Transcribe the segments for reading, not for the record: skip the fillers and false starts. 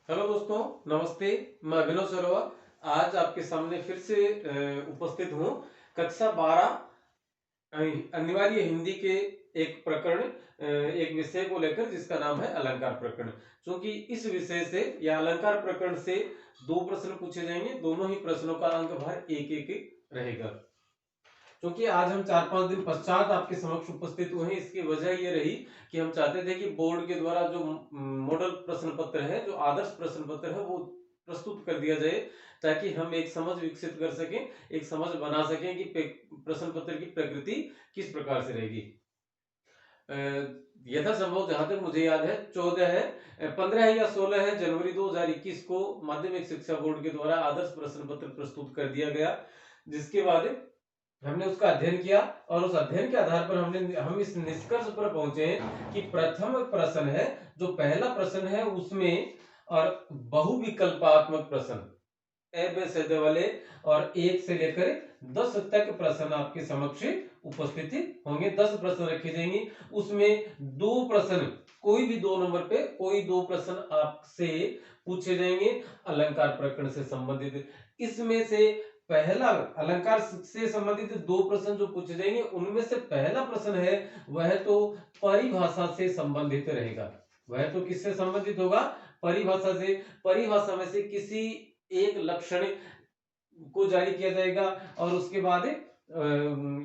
Hello दोस्तों, नमस्ते। मैं अभिनव सरोवर आज आपके सामने फिर से उपस्थित हूँ। कक्षा 12 अनिवार्य हिंदी के एक प्रकरण एक विषय को लेकर, जिसका नाम है अलंकार प्रकरण। क्योंकि इस विषय से या अलंकार प्रकरण से दो प्रश्न पूछे जाएंगे। दोनों ही प्रश्नों का अंक भार एक एक रहेगा। क्योंकि आज हम 4-5 दिन पश्चात आपके समक्ष उपस्थित हुए हैं, इसकी वजह यह रही कि हम चाहते थे कि बोर्ड के द्वारा जो मॉडल प्रश्न पत्र है, जो आदर्श प्रश्न पत्र है, वो प्रस्तुत कर दिया जाए, ताकि हम एक समझ विकसित कर सकें, एक समझ बना सकें कि प्रश्न पत्र की प्रकृति किस प्रकार से रहेगी। यथासंभव जहां तक मुझे याद है 15 या 16 जनवरी 2021 को माध्यमिक शिक्षा बोर्ड के द्वारा आदर्श प्रश्न पत्र प्रस्तुत कर दिया गया, जिसके बाद हमने उसका अध्ययन किया और उस अध्ययन के आधार पर हम इस निष्कर्ष पर पहुंचे हैं कि प्रथम प्रश्न है, जो पहला प्रश्न है उसमें, और बहुविकल्पात्मक प्रश्न ए बे सदे वाले और 1 से लेकर 10 तक प्रश्न आपके समक्ष उपस्थित होंगे। 10 प्रश्न रखे जाएंगे, उसमें दो प्रश्न, कोई भी 2 नंबर पे कोई 2 प्रश्न आपसे पूछे जाएंगे अलंकार प्रकरण से संबंधित। इसमें से पहला अलंकार से संबंधित 2 प्रश्न जो पूछे जाएंगे, उनमें से पहला प्रश्न है वह तो परिभाषा से संबंधित रहेगा। वह तो किससे संबंधित होगा? परिभाषा से। परिभाषा में से किसी एक लक्षण को जारी किया जाएगा और उसके बाद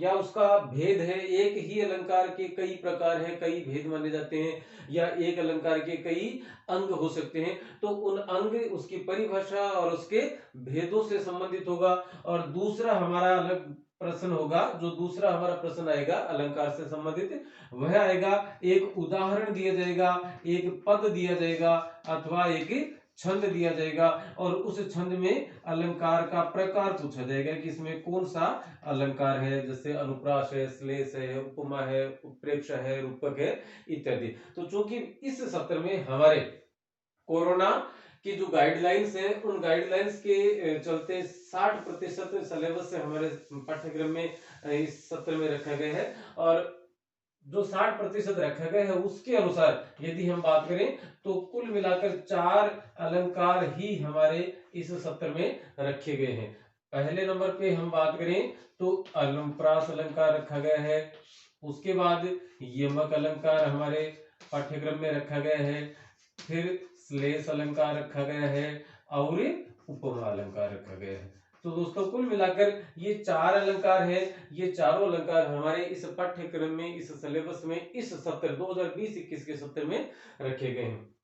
या उसका भेद है। एक ही अलंकार के कई प्रकार हैं, कई भेद माने जाते हैं, या एक अलंकार के कई अंग हो सकते हैं, तो उन अंग, उसकी परिभाषा और उसके भेदों से संबंधित होगा। और दूसरा हमारा अलग प्रश्न होगा, जो दूसरा हमारा प्रश्न आएगा अलंकार से संबंधित, वह आएगा, एक उदाहरण दिया जाएगा, एक पद दिया जाएगा अथवा एक छंद दिया जाएगा, और उस छंद में अलंकार का प्रकार पूछा जाएगा कि इसमें कौन सा अलंकार है, जैसे अनुप्रास है, श्लेष है, उपमा है, उत्प्रेक्षा है, रूपक है, इत्यादि। तो चूंकि इस सत्र में हमारे कोरोना की जो गाइडलाइंस है, उन गाइडलाइंस के चलते 60% सिलेबस से हमारे पाठ्यक्रम में इस सत्र में रखा गया है, और जो 60% रखा गया है उसके अनुसार यदि हम बात करें तो कुल मिलाकर 4 अलंकार ही हमारे इस सत्र में रखे गए हैं। पहले नंबर पे हम बात करें तो अनुप्रास अलंकार रखा गया है। उसके बाद यमक अलंकार हमारे पाठ्यक्रम में रखा गया है। फिर श्लेष अलंकार रखा गया है और उपमा अलंकार रखा गया है। तो दोस्तों कुल मिलाकर ये 4 अलंकार है। ये चारों अलंकार हमारे इस पाठ्यक्रम में, इस सिलेबस में, इस सत्र 2020-21 के सत्र में रखे गए हैं।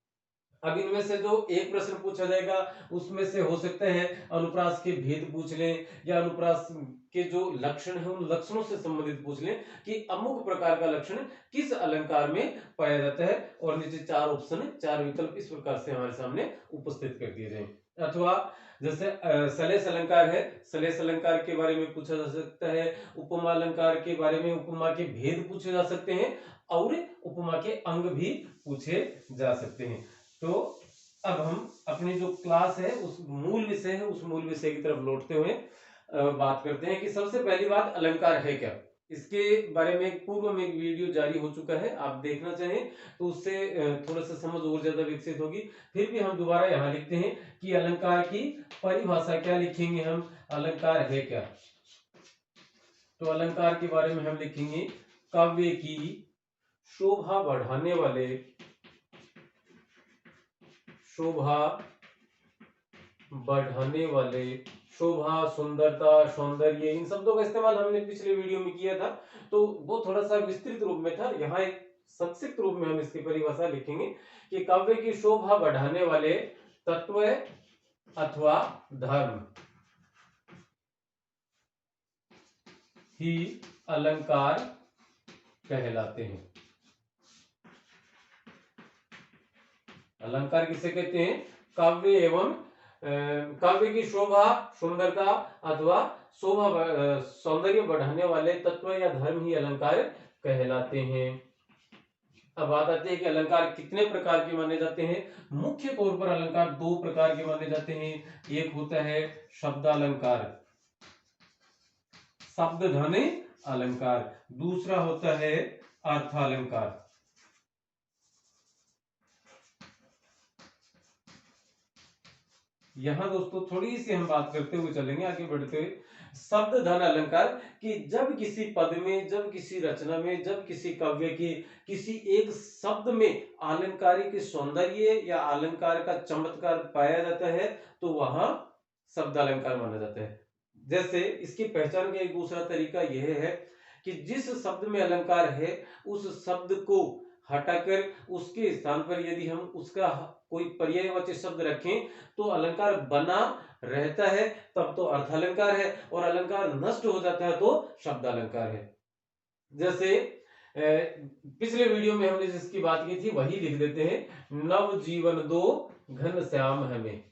अब इनमें से जो एक प्रश्न पूछा जाएगा, उसमें से हो सकते हैं अनुप्रास के भेद पूछ लें, या अनुप्रास के जो लक्षण है उन लक्षणों से संबंधित पूछ लें कि अमुक प्रकार का लक्षण किस अलंकार में पाया जाता है। और नीचे 4 ऑप्शन, 4 विकल्प इस प्रकार से हमारे सामने उपस्थित कर दिए जाए। अथवा जैसे सलेश अलंकार है, सलेश अलंकार के बारे में पूछा जा सकता है। उपमा अलंकार के बारे में, उपमा के भेद पूछे जा सकते हैं और उपमा के अंग भी पूछे जा सकते हैं। तो अब हम अपनी जो क्लास है, उस मूल विषय है, उस मूल विषय की तरफ लौटते हुए बात करते हैं कि सबसे पहली बात, अलंकार है क्या। इसके बारे में पूर्व में एक वीडियो जारी हो चुका है, आप देखना चाहें तो उससे थोड़ा सा समझ और ज्यादा विकसित होगी। फिर भी हम दोबारा यहाँ लिखते हैं कि अलंकार की परिभाषा क्या लिखेंगे हम, अलंकार है क्या। तो अलंकार के बारे में हम लिखेंगे, काव्य की शोभा बढ़ाने वाले, शोभा बढ़ाने वाले, शोभा, सुंदरता, सौंदर्य, इन शब्दों का इस्तेमाल हमने पिछले वीडियो में किया था, तो वो थोड़ा सा विस्तृत रूप में था। यहाँ एक संक्षिप्त रूप में हम इसकी परिभाषा लिखेंगे कि काव्य की शोभा बढ़ाने वाले तत्व अथवा धर्म ही अलंकार कहलाते हैं। अलंकार किसे कहते हैं? काव्य एवं काव्य की शोभा, सुंदरता अथवा शोभा, सौंदर्य बढ़ाने वाले तत्व या धर्म ही अलंकार कहलाते हैं। अब बात आती है कि अलंकार कितने प्रकार के माने जाते हैं। मुख्य तौर पर अलंकार 2 प्रकार के माने जाते हैं। एक होता है शब्दालंकार, शब्द धनी अलंकार। दूसरा होता है अर्थालंकार। यहाँ दोस्तों थोड़ी सी हम बात करते हुए चलेंगे आगे बढ़ते हुए। शब्द धन अलंकार कि जब किसी पद में, जब किसी रचना में, जब किसी काव्य की किसी एक शब्द में अलंकारिक सौंदर्य या अलंकार का चमत्कार पाया जाता है तो वहां शब्द अलंकार माना जाता है। जैसे इसकी पहचान का एक दूसरा तरीका यह है कि जिस शब्द में अलंकार है उस शब्द को हटाकर उसके स्थान पर यदि हम उसका कोई पर्यायवाची शब्द रखें तो अलंकार बना रहता है, तब तो अर्थ अलंकार है, और अलंकार नष्ट हो जाता है तो शब्द अलंकार है। जैसे पिछले वीडियो में हमने जिसकी बात की थी वही लिख देते हैं, नव जीवन दो घन श्याम हमें।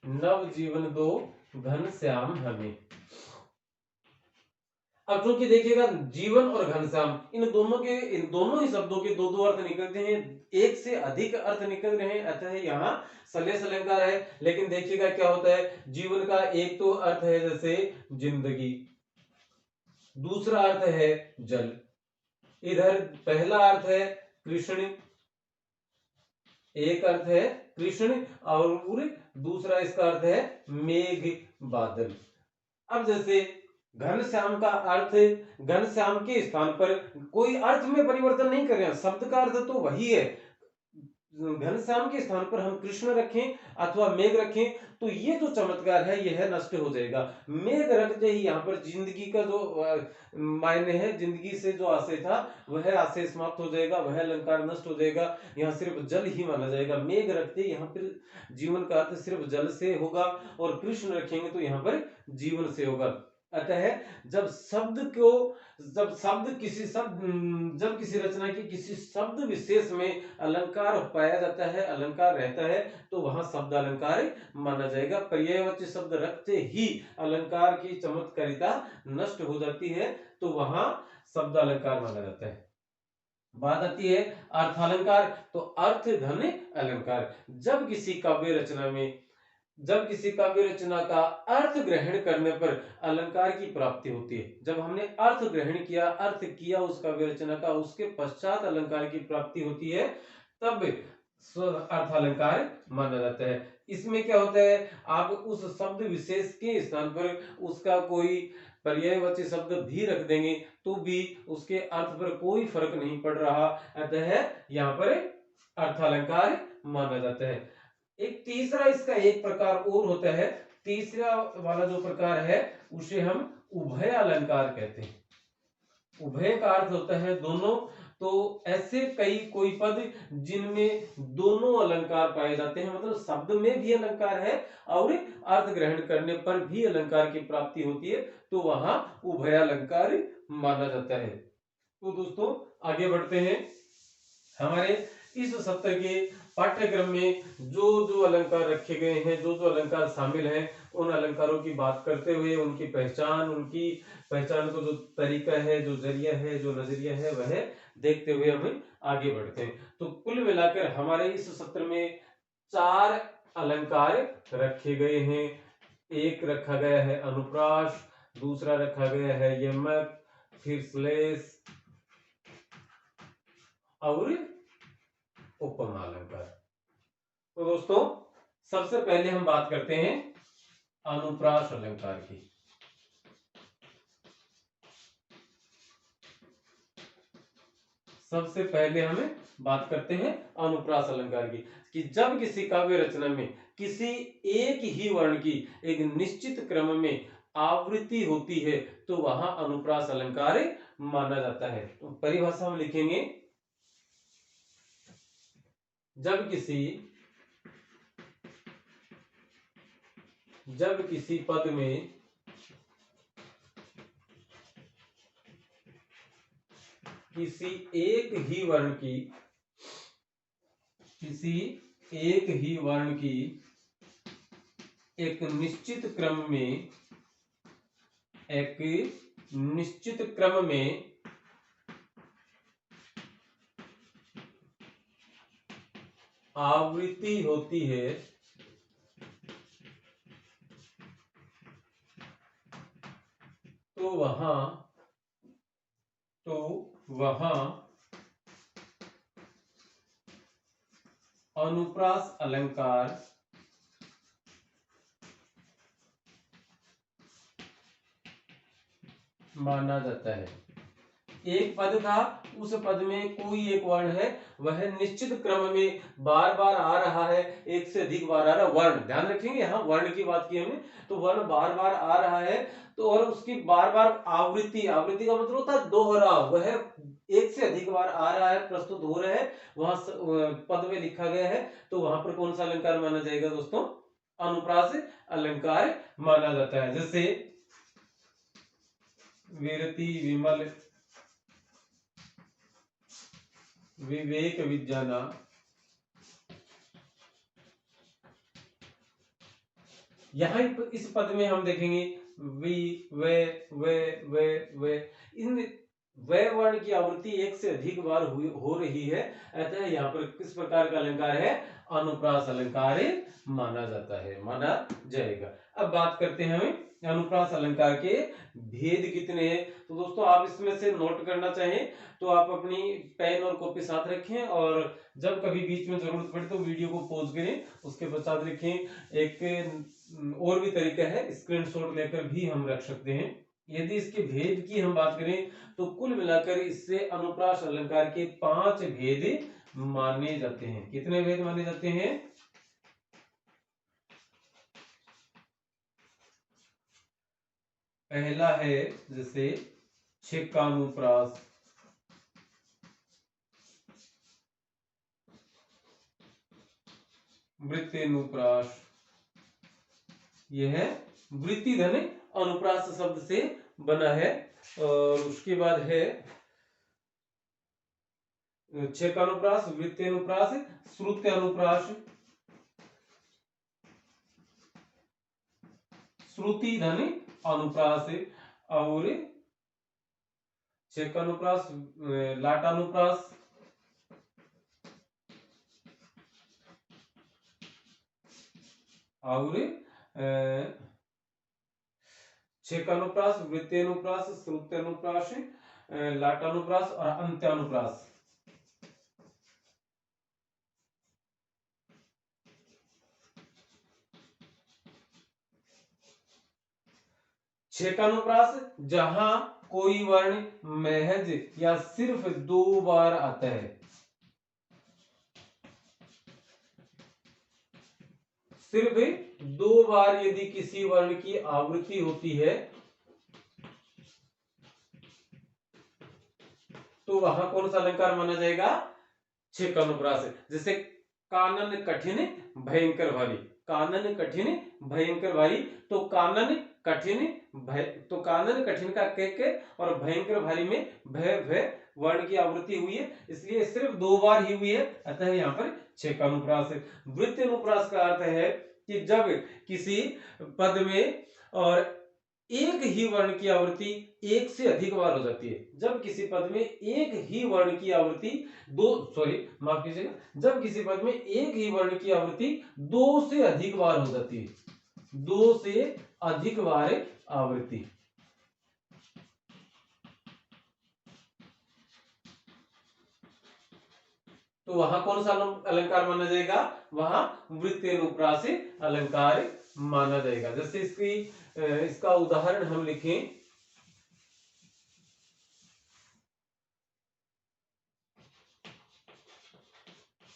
नव जीवन दो घन श्याम हमें। अब चूंकि देखिएगा जीवन और घनश्याम इन दोनों ही शब्दों के दो दो अर्थ निकलते हैं, एक से अधिक अर्थ निकल रहे हैं, अतः यहाँ सलेस अलंकार है। लेकिन देखिएगा क्या होता है, जीवन का एक तो अर्थ है जैसे जिंदगी, दूसरा अर्थ है जल, इधर पहला अर्थ है कृष्ण, एक अर्थ है कृष्ण और दूसरा इसका अर्थ है मेघ बादल। अब जैसे घनश्याम का अर्थ, घनश्याम के स्थान पर कोई अर्थ में परिवर्तन नहीं कर रहे हैं, शब्द का अर्थ तो वही है। घनश्याम के स्थान पर हम कृष्ण रखें अथवा मेघ रखें तो ये जो चमत्कार है यह नष्ट हो जाएगा। मेघ रखते ही यहाँ पर जिंदगी का जो मायने है, जिंदगी से जो आशय था वह आशय समाप्त हो जाएगा, वह अलंकार नष्ट हो जाएगा, यहाँ सिर्फ जल ही माना जाएगा। मेघ रखते यहाँ पर जीवन का अर्थ सिर्फ जल से होगा और कृष्ण रखेंगे तो यहाँ पर जीवन से होगा। अतः जब जब किसी रचना की किसी शब्द विशेष में अलंकार पाया जाता है, अलंकार रहता है तो वहां शब्द अलंकार माना जाएगा। पर्यायवाची शब्द रखते ही अलंकार की चमत्कारिता नष्ट हो जाती है तो वहां शब्द अलंकार माना जाता है। बात आती है अर्थालंकार, तो अर्थ धन अलंकार। जब किसी काव्य रचना का अर्थ ग्रहण करने पर अलंकार की प्राप्ति होती है, जब हमने अर्थ ग्रहण किया, अर्थ किया उस काव्य रचना का, उसके पश्चात अलंकार की प्राप्ति होती है, तब अर्थ अलंकार माना जाता है। इसमें क्या होता है, आप उस शब्द विशेष के स्थान पर उसका कोई पर्यायवाची शब्द भी रख देंगे तो भी उसके अर्थ पर कोई फर्क नहीं पड़ रहा, अतः यहाँ पर अर्थ अलंकार माना जाता है। एक तीसरा इसका एक प्रकार और होता है, तीसरा वाला जो प्रकार है उसे हम उभय अलंकार कहते हैं। उभय का अर्थ होता है दोनों, तो ऐसे कोई पद जिनमें दोनों अलंकार पाए जाते हैं, मतलब शब्द में भी अलंकार है और अर्थ ग्रहण करने पर भी अलंकार की प्राप्ति होती है, तो वहां उभय अलंकार माना जाता है। तो दोस्तों आगे बढ़ते हैं। हमारे इस सत्र के पाठ्यक्रम में जो जो अलंकार रखे गए हैं, जो जो अलंकार शामिल हैं, उन अलंकारों की बात करते हुए उनकी पहचान को जो तरीका है, जो जरिया है, जो नजरिया है, वह देखते हुए हम आगे बढ़ते हैं। तो कुल मिलाकर हमारे इस सत्र में 4 अलंकार रखे गए हैं। एक रखा गया है अनुप्रास, दूसरा रखा गया है यमक, फिर श्लेष और उपमा अलंकार। तो दोस्तों सबसे पहले हम बात करते हैं अनुप्रास अलंकार की। सबसे पहले हमें बात करते हैं अनुप्रास अलंकार की कि जब किसी काव्य रचना में किसी एक ही वर्ण की एक निश्चित क्रम में आवृत्ति होती है तो वहां अनुप्रास अलंकार माना जाता है। तो परिभाषा हम लिखेंगे, जब किसी पद में किसी एक ही वर्ण की एक निश्चित क्रम में आवृत्ति होती है तो वहां अनुप्रास अलंकार माना जाता है। एक पद था, उस पद में कोई एक वर्ण है, वह निश्चित क्रम में बार बार आ रहा है, एक से अधिक बार आ रहा है। वर्ण ध्यान रखेंगे, यहाँ वर्ण की बात की हमने, तो वर्ण बार बार आ रहा है, तो और उसकी बार बार आवृत्ति, आवृत्ति का मतलब होता है दोहराव, वह एक से अधिक बार आ रहा है, प्रस्तुत हो रहा है, वहां पद में लिखा गया है, तो वहां पर कौन सा अलंकार माना जाएगा दोस्तों? अनुप्रास अलंकार माना जाता है। जैसे विरति, विमल, विवेक, विज्ञाना, यहाँ इस पद में हम देखेंगे वी, वे इन वे वर्ण की आवृत्ति एक से अधिक बार हो रही है, अतः यहाँ पर किस प्रकार का अलंकार है? अनुप्रास अलंकार माना जाता है, माना जाएगा। अब बात करते हैं हमें अनुप्रास अलंकार के भेद कितने हैं। तो दोस्तों आप इसमें से नोट करना चाहें तो आप अपनी पेन और कॉपी साथ रखें, और जब कभी बीच में जरूरत पड़े तो वीडियो को पॉज करें, उसके पश्चात लिखें। एक और भी तरीका है, स्क्रीनशॉट लेकर भी हम रख सकते हैं। यदि इसके भेद की हम बात करें तो कुल मिलाकर इससे अनुप्रास अलंकार के 5 भेद माने जाते हैं। कितने भेद माने जाते हैं? पहला है जैसे छेकानुप्रास, वृत्तेनुप्रास, यह वृत्ति धन अनुप्रास शब्द से बना है। और उसके बाद है छेकानुप्रास, वृत्तेनुप्रास, श्रुत्यानुप्रास, श्रुति धन अनुप्रास, और छेकानुप्रास, लाटानुप्रास, और छेकानुप्रास, वृत्तेनुप्रास, श्रुत्यानुप्रास, लाटानुप्रास और अंत्यानुप्रास। छेकानुप्रास जहां कोई वर्ण महज या सिर्फ 2 बार आता है, सिर्फ 2 बार यदि किसी वर्ण की आवृत्ति होती है तो वहां कौन सा अलंकार माना जाएगा? छेकानुप्रास। जैसे कानन कठिन भयंकर भारी, कानन कठिन भयंकर भारी, तो कानन कठिन तो कानन कठिन का के और भयंकर भारी में भय वर्ण की आवृत्ति हुई है, इसलिए सिर्फ 2 बार ही हुई है, अतः यहाँ पर छेकानुप्रास है। वृत्तेनुप्रास का अर्थ है कि जब किसी पद में और एक ही वर्ण की आवृत्ति एक से अधिक बार हो जाती है, जब किसी पद में एक ही वर्ण की आवृत्ति माफ कीजिएगा, जब किसी पद में एक ही वर्ण की आवृत्ति 2 से अधिक बार हो जाती है, 2 से अधिक बार आवृत्ति, तो वहां कौन सा अलंकार माना जाएगा? वहां वृत्तेनुप्रास अलंकार माना जाएगा। जैसे इसका उदाहरण हम लिखें,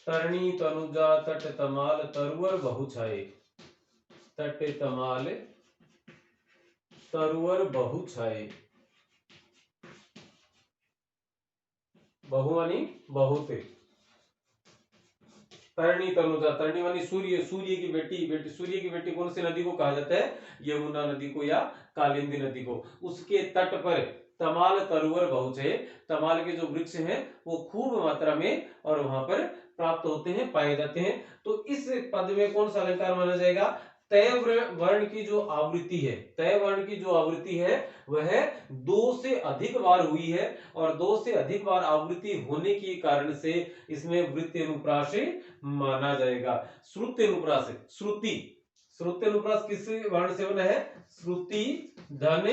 तरणी तनुजा तट तमाल तरुवर बहुछाए, तट तमाल तरुवर बहुछाए, बहु मानी बहुत, तरणी तनुजा, तरणी मानी सूर्य, सूर्य की बेटी, सूर्य की बेटी कौन सी नदी को कहा जाता है? यमुना नदी को या कालिंदी नदी को। उसके तट पर तमाल तरुवर बहुछाए, तमाल के जो वृक्ष हैं वो खूब मात्रा में और वहां पर प्राप्त होते हैं, पाए जाते हैं। तो इस पद में कौन सा अलंकार माना जाएगा? तय वर्ण की जो आवृत्ति है, तय वर्ण की जो आवृत्ति है वह 2 से अधिक बार हुई है, और 2 से अधिक बार आवृत्ति होने के कारण से इसमें वृत्तेनुप्रास माना जाएगा। श्रुत्तेनुप्रास, श्रुति, श्रुत्तेनुप्रास किस वर्ण से बना है? श्रुति धन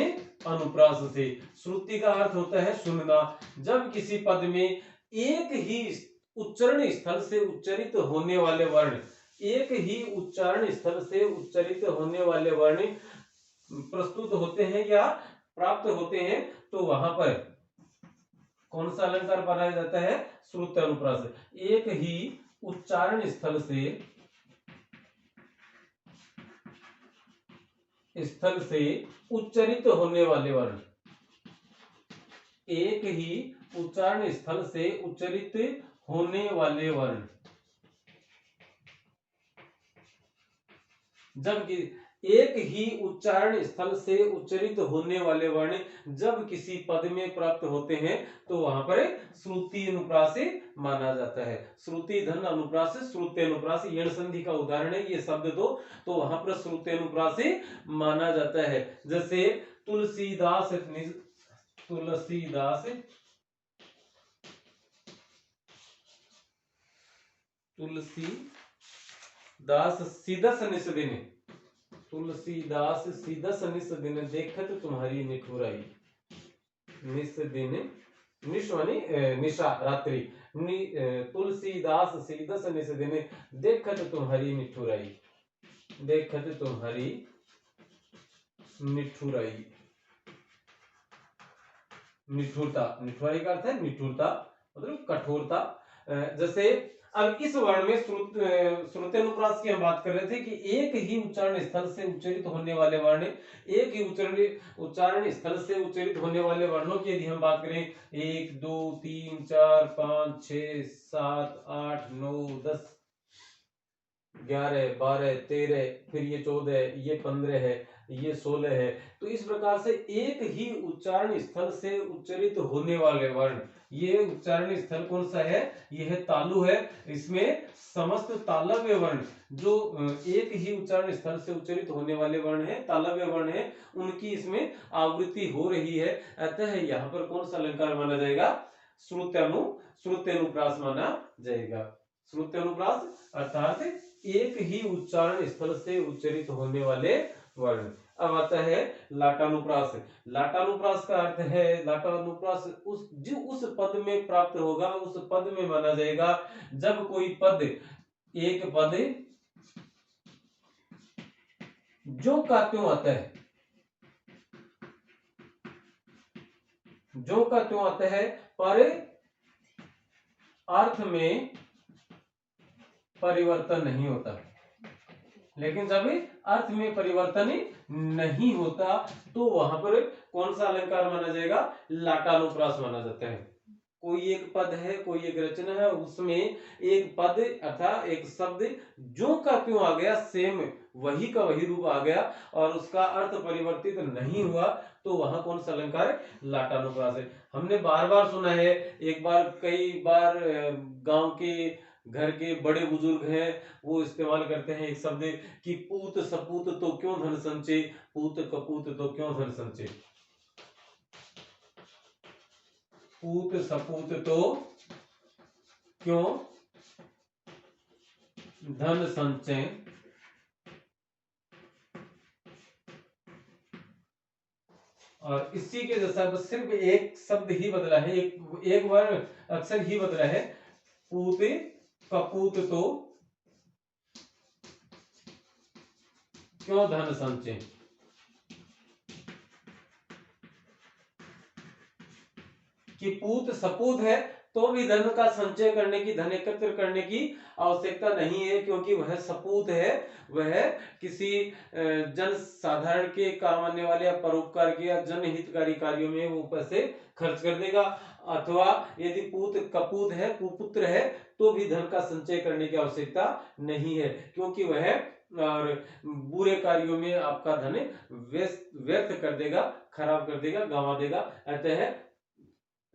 अनुप्रास से। श्रुति का अर्थ होता है सुनना। जब किसी पद में एक ही उच्चारण स्थल से उच्चरित होने वाले वर्ण, एक ही उच्चारण स्थल से उच्चरित होने वाले वर्ण प्रस्तुत होते हैं या प्राप्त होते हैं, तो वहां पर कौन सा अलंकार बनाया जाता है? श्रुत्य अनुप्रास। एक ही उच्चारण स्थल से उच्चरित होने वाले वर्ण, एक ही उच्चारण स्थल से उच्चरित होने वाले वर्ण, जबकि एक ही उच्चारण स्थल से उच्चरित होने वाले वर्ण जब किसी पद में प्राप्त होते हैं तो वहां पर श्रुति अनुप्रास माना जाता है। श्रुति धन अनुप्रास, श्रुति अनुप्रास, यण संधि का उदाहरण है ये शब्द दो, तो वहां पर श्रुति अनुप्रास माना जाता है। जैसे तुलसीदास सीदस निस दिन, तुलसीदास सीदस निस दिन देखत तुम्हारी निठुराई। निस दिन, निश मानी निशा रात्रि, तुलसीदास सीदस निस दिन देखत तुम्हारी निठुराई, देखत तुम्हारी निठुराई। निठुरता, निठुराई का अर्थ है निठुरता, मतलब कठोरता। जैसे अब इस वर्ण में श्रुत्यनुप्रास की हम बात कर रहे थे कि एक ही उच्चारण स्थल से उच्चरित होने वाले वर्ण, एक ही उच्चारण स्थल से उच्चरित होने वाले वर्णों की यदि हम बात करें 1 2 3 4 5 6 7 8 9 10 11 12 13, फिर ये 14, ये 15 है, ये 16 है, तो इस प्रकार से एक ही उच्चारण स्थल से उच्चरित होने वाले वर्ण, ये उच्चारण स्थल कौन सा है? यह तालु है। इसमें समस्त तालव्य वर्ण जो एक ही उच्चारण स्थल से उच्चरित होने वाले वर्ण है, तालव्य वर्ण है, उनकी इसमें आवृत्ति हो रही है। अतः यहाँ पर कौन सा अलंकार माना जाएगा? श्रुत्यनुप्रास माना जाएगा। श्रुत्यनुप्रास अर्थात एक ही उच्चारण स्थल से उच्चरित होने वाले वर्ण। अब आता है लाटानुप्रास। लाटानुप्रास का अर्थ है, लाटानुप्रास उस पद में प्राप्त होगा, उस पद में माना जाएगा जब कोई पद, एक पद जो का त्यों आता है, जो का त्यों आता है, पर अर्थ में परिवर्तन नहीं होता। लेकिन जब अर्थ में परिवर्तन नहीं होता तो वहां पर कौन सा अलंकार माना जाएगा? लाटानुप्रास माना जाता है। कोई एक पद है, कोई एक रचना है, उसमें एक पद अर्थात एक शब्द जो का त्यों आ गया, सेम वही का वही रूप आ गया और उसका अर्थ परिवर्तित नहीं हुआ, तो वहां कौन सा अलंकार है? लाटानुप्रास है। हमने बार बार सुना है, एक बार कई बार गांव के घर के बड़े बुजुर्ग हैं वो इस्तेमाल करते हैं एक शब्द कि पूत सपूत तो क्यों धन संचय, पूत कपूत तो क्यों धन संचय, पूत सपूत तो क्यों धन संचय। और इसी के जैसा बस सिर्फ एक शब्द ही बदला है, एक वर्ण अक्षर ही बदला है, पूत कपूत तो क्यों धन संचय। कि पूत सपूत है तो भी धन का संचय करने की, धन एकत्र करने की आवश्यकता नहीं है, क्योंकि वह सपूत है, वह किसी जन साधारण के काम आने वाले या परोपकार के या जनहितकारी कार्यों में वो पैसे खर्च कर देगा। अथवा यदि पूत कपूत है, कुपुत्र है, तो भी धन का संचय करने की आवश्यकता नहीं है, क्योंकि वह और बुरे कार्यों में आपका धन व्यर्थ कर देगा, खराब कर देगा, गंवा देगा। अतः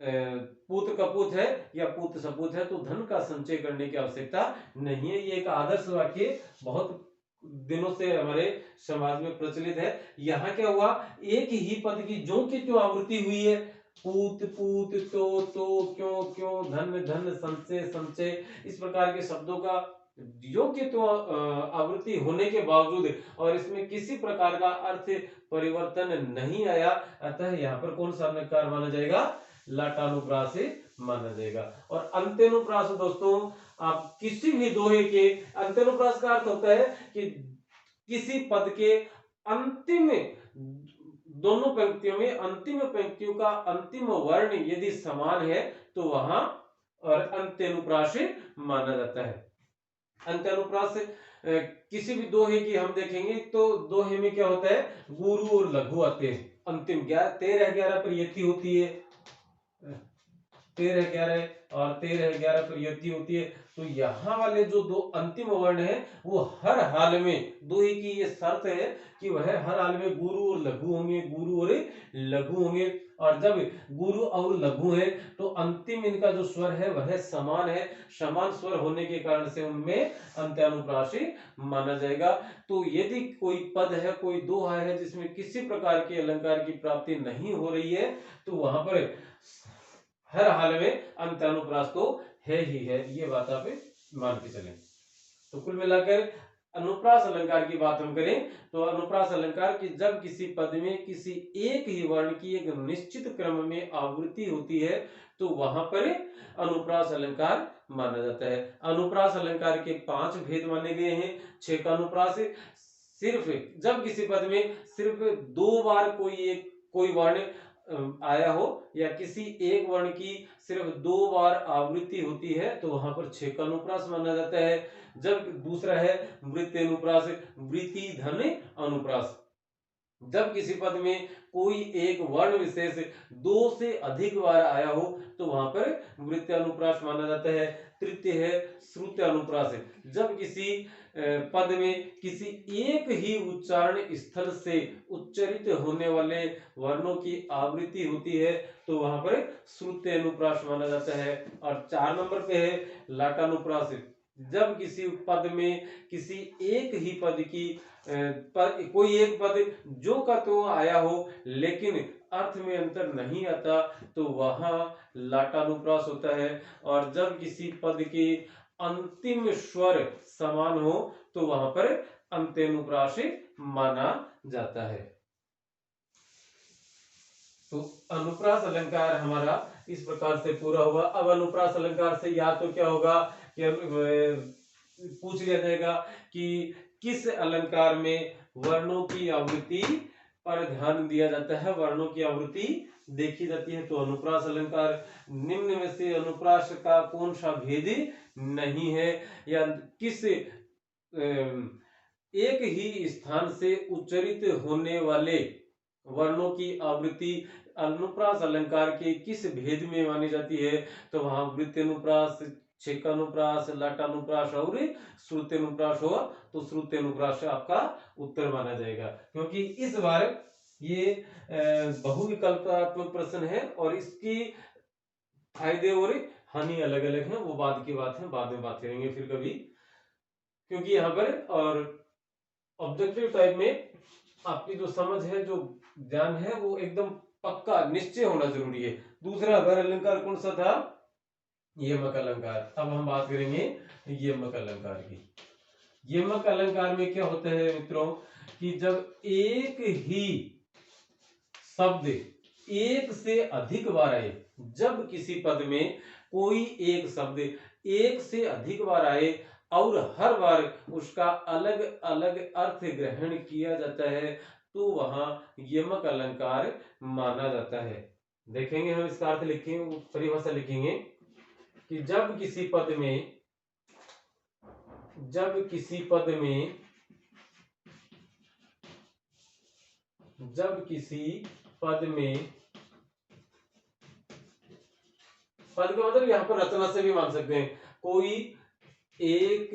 पूत कपूत है या पूत सपूत है तो धन का संचय करने की आवश्यकता नहीं है। ये एक आदर्श वाक्य बहुत दिनों से हमारे समाज में प्रचलित है। यहाँ क्या हुआ, एक ही पद की जो की त्यों आवृत्ति हुई है, पूत पूत तो क्यों क्यों, धन धन, संचय संचय, इस प्रकार के शब्दों का योग्य तो आवृत्ति होने के बावजूद और इसमें किसी प्रकार का अर्थ परिवर्तन नहीं आया, अतः यहाँ पर कौन सा अलंकार माना जाएगा? लाटानुप्रास माना जाएगा। और अंत्यानुप्रास दोस्तों, आप किसी भी दोहे के, अंत्यानुप्रास का अर्थ होता है कि किसी पद के अंतिम, दोनों पंक्तियों में अंतिम पंक्तियों का अंतिम वर्ण यदि समान है तो वहां और अंत्यानुप्रास माना जाता है। अंत्यानुप्रास किसी भी दोहे की हम देखेंगे तो दोहे में क्या होता है, गुरु और लघु आते हैं। अंतिम 13-11 पर यति होती है, 13-11 और 13-11 पर यति होती है। तो यहाँ वाले जो दो अंतिम वर्ण है वो हर हाल में, दोहे की ये शर्त है कि वह हर हाल में गुरु और लघु होंगे, गुरु और लघु होंगे। और जब गुरु और लघु है तो अंतिम इनका जो स्वर है वह समान है, समान स्वर होने के कारण से उनमें अंत्यानुप्रास माना जाएगा। तो यदि कोई पद है, कोई दोहा है जिसमें किसी प्रकार के अलंकार की प्राप्ति नहीं हो रही है तो वहां पर हर हाल में अंत्यानुप्रास तो है ही है, ये बात आप मान के चलें। तो कुल मिलाकर अनुप्रास अलंकार की बात हम करें तो अनुप्रास अलंकार की जब किसी पद में किसी एक ही वर्ण की एक निश्चित क्रम में आवृत्ति होती है तो वहां पर अनुप्रास अलंकार माना जाता है। अनुप्रास अलंकार के 5 भेद माने गए हैं। 6 का अनुप्रास सिर्फ जब किसी पद में सिर्फ 2 बार कोई वर्ण आया हो या किसी एक वर्ण की सिर्फ 2 बार आवृत्ति होती है तो वहां पर 6 का अनुप्रास माना जाता है। जब दूसरा है वृत्ति अनुप्रास, वृत्ति धन अनुप्रास, जब किसी पद में कोई एक वर्ण विशेष 2 से अधिक बार आया हो तो वहां पर वृत्ति अनुप्रास माना जाता है। तृतीय है श्रुति अनुप्रास, जब किसी पद में किसी एक ही उच्चारण स्थल से उच्चरित होने वाले वर्णों की आवृत्ति होती है तो वहां पर श्रुति अनुप्रास माना जाता है। और 4 नंबर पे है लाटानुप्रास, जब किसी पद में किसी एक ही पद की कोई एक पद जो का तो आया हो लेकिन अर्थ में अंतर नहीं आता तो वहां लाटानुप्रास होता है। और जब किसी पद के अंतिम स्वर समान हो तो वहां पर अंत्यानुप्रास माना जाता है। तो अनुप्रास अलंकार हमारा इस प्रकार से पूरा हुआ। अब अनुप्रास अलंकार से या तो क्या होगा कि पूछ लिया जाएगा कि किस अलंकार में वर्णों की आवृत्ति पर ध्यान दिया जाता है, वर्णों की आवृत्ति देखी जाती है। तो अनुप्रास अलंकार निम्न में से अनुप्रास का कौन सा भेद नहीं है या किस एक ही स्थान से उच्चरित होने वाले वर्णों की आवृत्ति अनुप्रास अलंकार के किस भेद में मानी जाती है तो वहां वृत्ति अनुप्रास, छेकानुप्रास, लाटानुप्रास और श्रुत्यनुप्रास हुआ तो श्रुत्यनुप्रास आपका उत्तर माना जाएगा। क्योंकि इस बार ये बहुविकल्पात्मक प्रश्न है और इसकी फायदे और हानि अलग अलग है, वो बाद की बात है, बाद में बात करेंगे फिर कभी। क्योंकि यहाँ पर और ऑब्जेक्टिव टाइप में आपकी जो समझ है, जो ज्ञान है वो एकदम पक्का निश्चय होना जरूरी है। दूसरा अगर अलंकार कौन सा था, यमक अलंकार। अब हम बात करेंगे यमक अलंकार की। यमक अलंकार में क्या होता है मित्रों कि जब एक ही शब्द एक से अधिक बार आए, जब किसी पद में कोई एक शब्द एक से अधिक बार आए और हर बार उसका अलग अलग अर्थ ग्रहण किया जाता है तो वहां यमक अलंकार माना जाता है। देखेंगे हम इसका अर्थ लिखेंगे, परिभाषा लिखेंगे कि जब किसी पद में पद का मतलब यहां पर रचना से भी मान सकते हैं, कोई एक,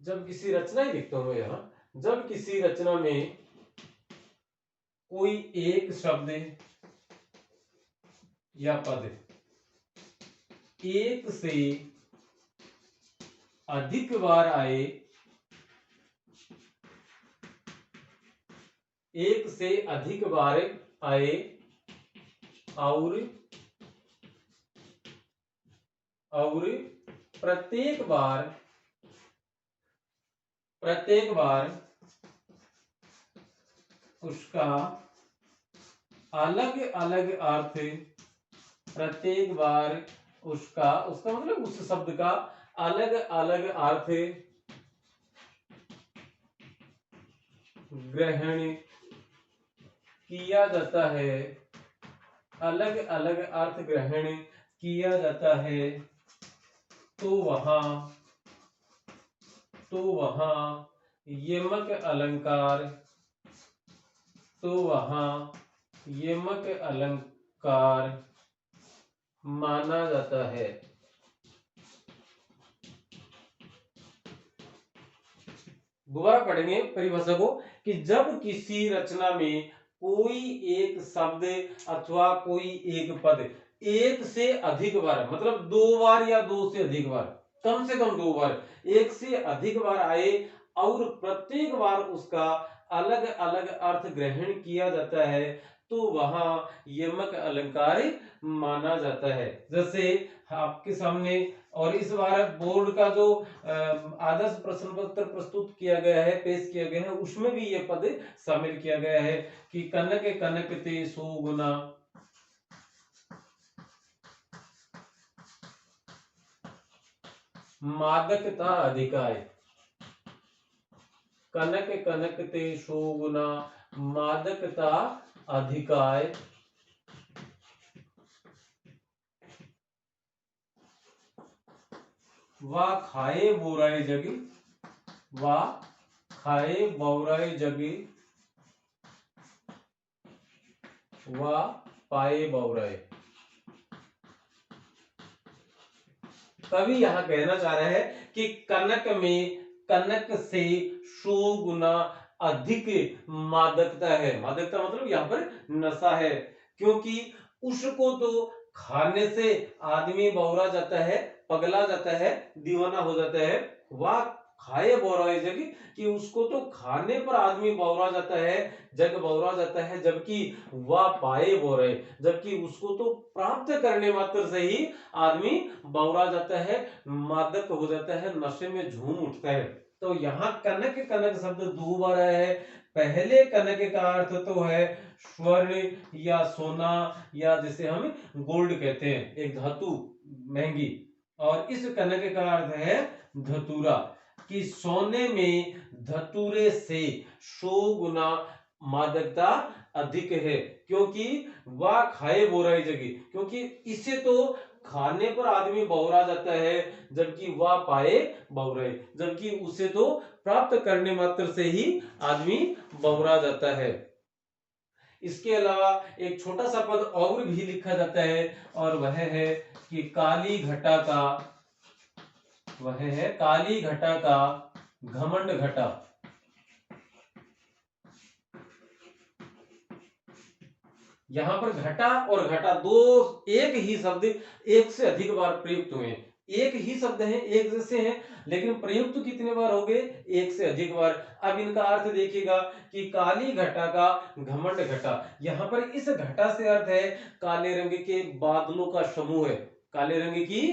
जब किसी रचना ही लिखता हूं यहां, जब किसी रचना में कोई एक शब्द या पद एक से अधिक बार आए, एक से अधिक बार आए और प्रत्येक बार उसका अलग अलग अर्थ प्रत्येक बार उसका उसका मतलब उस शब्द का अलग अलग अर्थ ग्रहण किया जाता है, अलग अलग अर्थ ग्रहण किया जाता है, तो वहां यमक अलंकार, तो वहां यमक अलंकार माना जाता है। दोबारा पढ़ेंगे परिभाषा को कि जब किसी रचना में कोई एक शब्द अथवा कोई एक पद एक से अधिक बार, मतलब दो बार या दो से अधिक बार, कम से कम दो बार, एक से अधिक बार आए और प्रत्येक बार उसका अलग अलग अर्थ ग्रहण किया जाता है, तो वहां यमक अलंकार माना जाता है। जैसे आपके सामने और इस बार बोर्ड का जो आदर्श प्रश्न पत्र प्रस्तुत किया गया है, पेश किया गया है, उसमें भी ये पद शामिल किया गया है कि कनक कनक ते सो गुना, मादकता अधिकाय, कनक कनक ते सो गुना मादकता अधिकाय, वा खाए बोराए जगी, वा खाए बौराए जगी, वा पाए बौराए। कवि यहां कहना चाह रहा है कि कनक में कनक से 100 गुना अधिक मादकता है। मादकता मतलब यहां पर नशा है, क्योंकि उसको तो खाने से आदमी बौरा जाता है, पगला जाता है, दीवाना हो जाता है। वह खाए बौरा जग कि उसको तो खाने पर आदमी बौरा जाता है, जग बौरा जाता है, जबकि वह पाए बौरे, जबकि उसको तो प्राप्त करने मात्र से ही आदमी बौरा जाता है, मादक हो जाता है, नशे में झूम उठता है। तो यहाँ कनक कनक शब्द दो बार आया है। पहले कनक का अर्थ तो है स्वर्ण या सोना, या जिसे हम गोल्ड कहते हैं, एक धातु महंगी। और इस कनक का अर्थ है धतूरा, कि सोने में धतूरे से 100 गुना मादकता अधिक है, क्योंकि वह खाए बोराई जगी, क्योंकि इसे तो खाने पर आदमी बौरा जाता है, जबकि वह पाए बौराए, जबकि उसे तो प्राप्त करने मात्र से ही आदमी बौरा जाता है। इसके अलावा एक छोटा सा पद और भी लिखा जाता है, और वह है कि काली घटा का, वह है काली घटा का घमंड घटा। यहां पर घटा और घटा दो एक ही शब्द एक से अधिक बार प्रयुक्त हुए, एक ही शब्द हैं, एक जैसे हैं, लेकिन प्रयुक्त कितने बार हो गए? एक से अधिक बार। अब इनका अर्थ देखिएगा कि काली घटा का घमंड घटा, यहां पर इस घटा से अर्थ है काले रंग के बादलों का समूह है, काले रंग की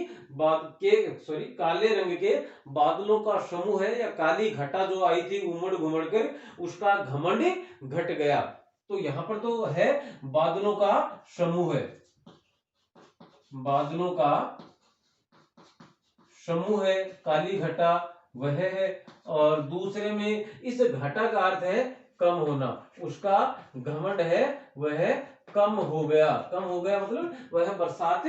काले रंग के बादलों का समूह है, या काली घटा जो आई थी उमड़ घुमड़ कर, उसका घमंड घट गया। तो यहां पर तो है बादलों का समूह है, बादलों का समूह है, काली घटा वह है। और दूसरे में इस घटा का अर्थ है कम होना, उसका घमंड है वह कम हो गया, कम हो गया मतलब वह बरसात,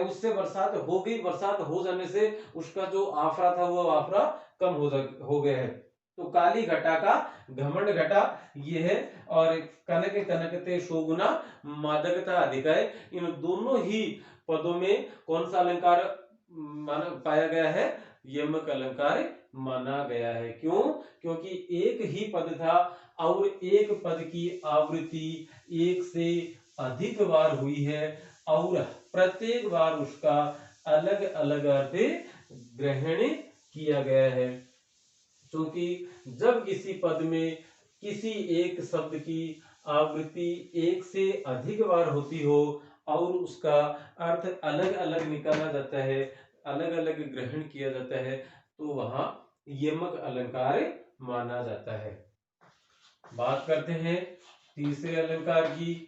उससे बरसात हो गई, बरसात हो जाने से उसका जो आफरा था वो आफरा कम हो गया है। तो काली घटा का घमंड घटा ये है। और कनक कनकते शोगुना मादकता अधिक है, इन दोनों ही पदों में कौन सा अलंकार माना पाया गया है? यमक अलंकार माना गया है। क्यों? क्योंकि एक ही पद था और एक पद की आवृत्ति एक से अधिक बार हुई है, और प्रत्येक बार उसका अलग अलग अर्थ ग्रहण किया गया है। क्योंकि जब किसी पद में किसी एक शब्द की आवृत्ति एक से अधिक बार होती हो और उसका अर्थ अलग अलग निकाला जाता है, अलग अलग ग्रहण किया जाता है, तो वहां यमक अलंकार माना जाता है। बात करते हैं तीसरे अलंकार की,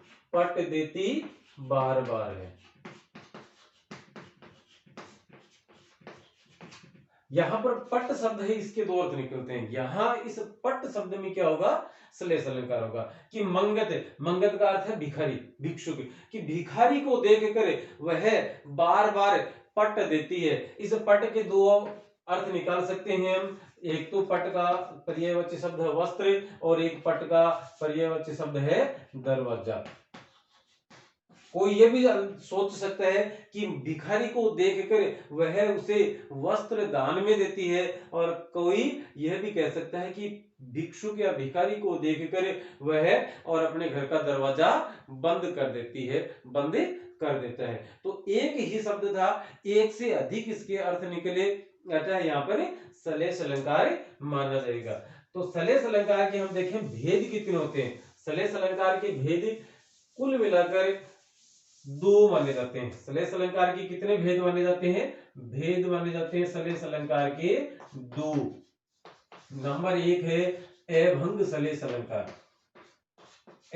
पट देती बार बार है। यहाँ पर पट शब्द है, इसके दो अर्थ निकलते हैं। यहाँ इस पट शब्द में क्या होगा, श्लेष अलंकार होगा। कि मंगत, मंगत का अर्थ है भिखारी, भिक्षुक, कि भिखारी को देख कर वह बार बार पट देती है। इस पट के दो अर्थ निकाल सकते हैं हम। एक तो पट का पर्यायवाची शब्द है वस्त्र, और एक पट का पर्यायवाची शब्द है दरवाजा। कोई ये भी सोच सकता है कि भिखारी को देखकर वह उसे वस्त्र दान में देती है, और कोई यह भी कह सकता है कि भिक्षुक या भिखारी को देखकर वह और अपने घर का दरवाजा बंद कर देती है, बंद कर देता है। तो एक ही शब्द था, एक से अधिक इसके अर्थ निकले, अतः यहाँ पर श्लेष अलंकार माना जाएगा। तो श्लेष अलंकार के हम देखें भेद कितने होते हैं। श्लेष अलंकार के भेद कुल मिलाकर दो माने जाते हैं। श्लेष अलंकार के कितने भेद माने जाते हैं, भेद माने जाते हैं श्लेष अलंकार के दो। नंबर एक है अभंग श्लेष अलंकार।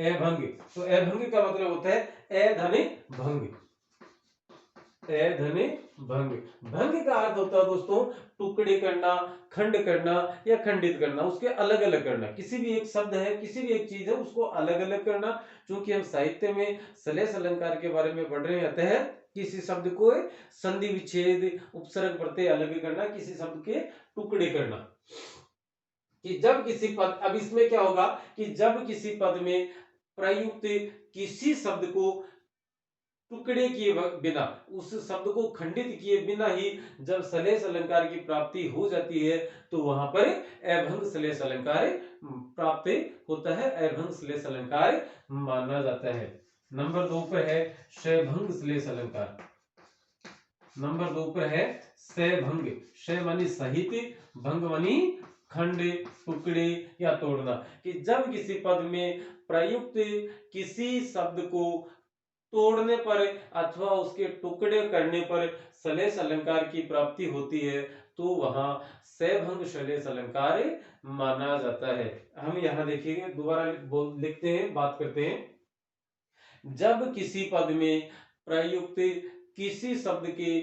अभंग, तो अभंग का मतलब होता है अधने भंग, अधने भंग। भंग का अर्थ होता है दोस्तों टुकड़े करना, खंड करना या खंडित करना, उसके अलग अलग करना। किसी भी एक शब्द है, किसी भी एक चीज है, उसको अलग अलग करना। चूंकि हम साहित्य में श्लेष अलंकार के बारे में पढ़ रहे हैं, अतः किसी शब्द को संधि विच्छेद उपसर्ग प्रत्यय अलग करना, किसी शब्द के टुकड़े करना। कि जब किसी पद, अब इसमें क्या होगा कि जब किसी पद में प्रयुक्त किसी शब्द को टुकड़े किए बिना, उस शब्द को खंडित किए बिना ही जब श्लेष अलंकार की प्राप्ति हो जाती है, तो वहां पर अभंग श्लेष अलंकार प्राप्त होता है, अभंग श्लेष अलंकार माना जाता है। नंबर दो पर है शैभंग श्लेष अलंकार। नंबर दो पर है शैभंग। शै मानी सहित, भंग मानी खंड, टुकड़े या तोड़ना। कि जब किसी पद में प्रयुक्त किसी शब्द को तोड़ने पर अथवा उसके टुकड़े करने पर श्लेष अलंकार की प्राप्ति होती है, तो वहां शैभंग श्लेष अलंकार माना जाता है। हम यहां देखिए दोबारा लिखते हैं, बात करते हैं। जब किसी पद में प्रयुक्त किसी शब्द के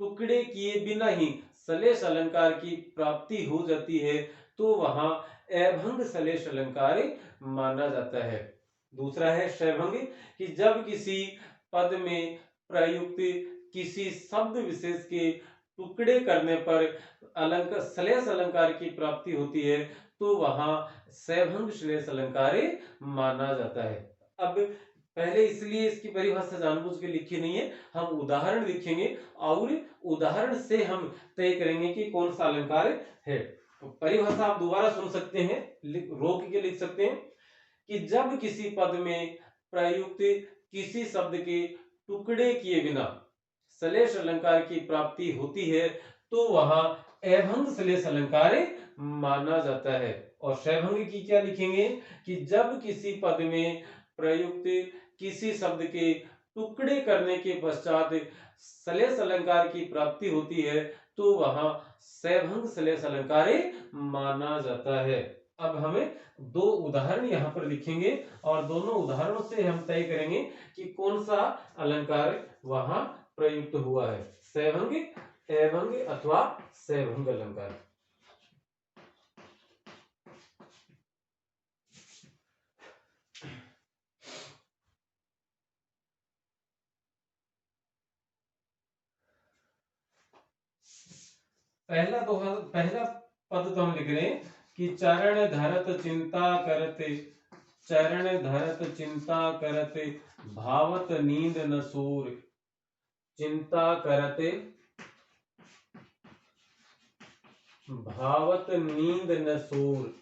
टुकड़े किए बिना ही श्लेष अलंकार की प्राप्ति हो जाती है, तो वहां अभंग श्लेष अलंकार माना जाता है। दूसरा है शैभंग, कि जब किसी पद में प्रयुक्त किसी शब्द विशेष के टुकड़े करने पर अलंकार श्लेष अलंकार की प्राप्ति होती है, तो वहां शैभंग श्लेष अलंकार माना जाता है। अब पहले इसलिए इसकी परिभाषा जानबूझ के लिखी नहीं है, हम उदाहरण लिखेंगे और उदाहरण से हम तय करेंगे कि कौन सा अलंकार है। तो परिभाषा आप दोबारा सुन सकते हैं, रोक के लिख सकते हैं। कि जब किसी पद में प्रयुक्त किसी शब्द के टुकड़े किए बिना श्लेष अलंकार की प्राप्ति होती है, तो वहां अभंग श्लेष अलंकार माना जाता है। और शैभंग की क्या लिखेंगे कि जब किसी पद में प्रयुक्त किसी शब्द के टुकड़े करने के पश्चात श्लेष अलंकार की प्राप्ति होती है, तो वहां शैभंग श्लेष अलंकार माना जाता है। अब हमें दो उदाहरण यहाँ पर लिखेंगे और दोनों उदाहरणों से हम तय करेंगे कि कौन सा अलंकार वहां प्रयुक्त हुआ है, शैभंग, अभंग अथवा शैभंग अलंकार। पहला पद तो हम लिख रहे हैं कि चरण धरत चिंता करते, चरण धरत चिंता करते भावत नींद न सूर। चिंता करते भावत नींद न सूर।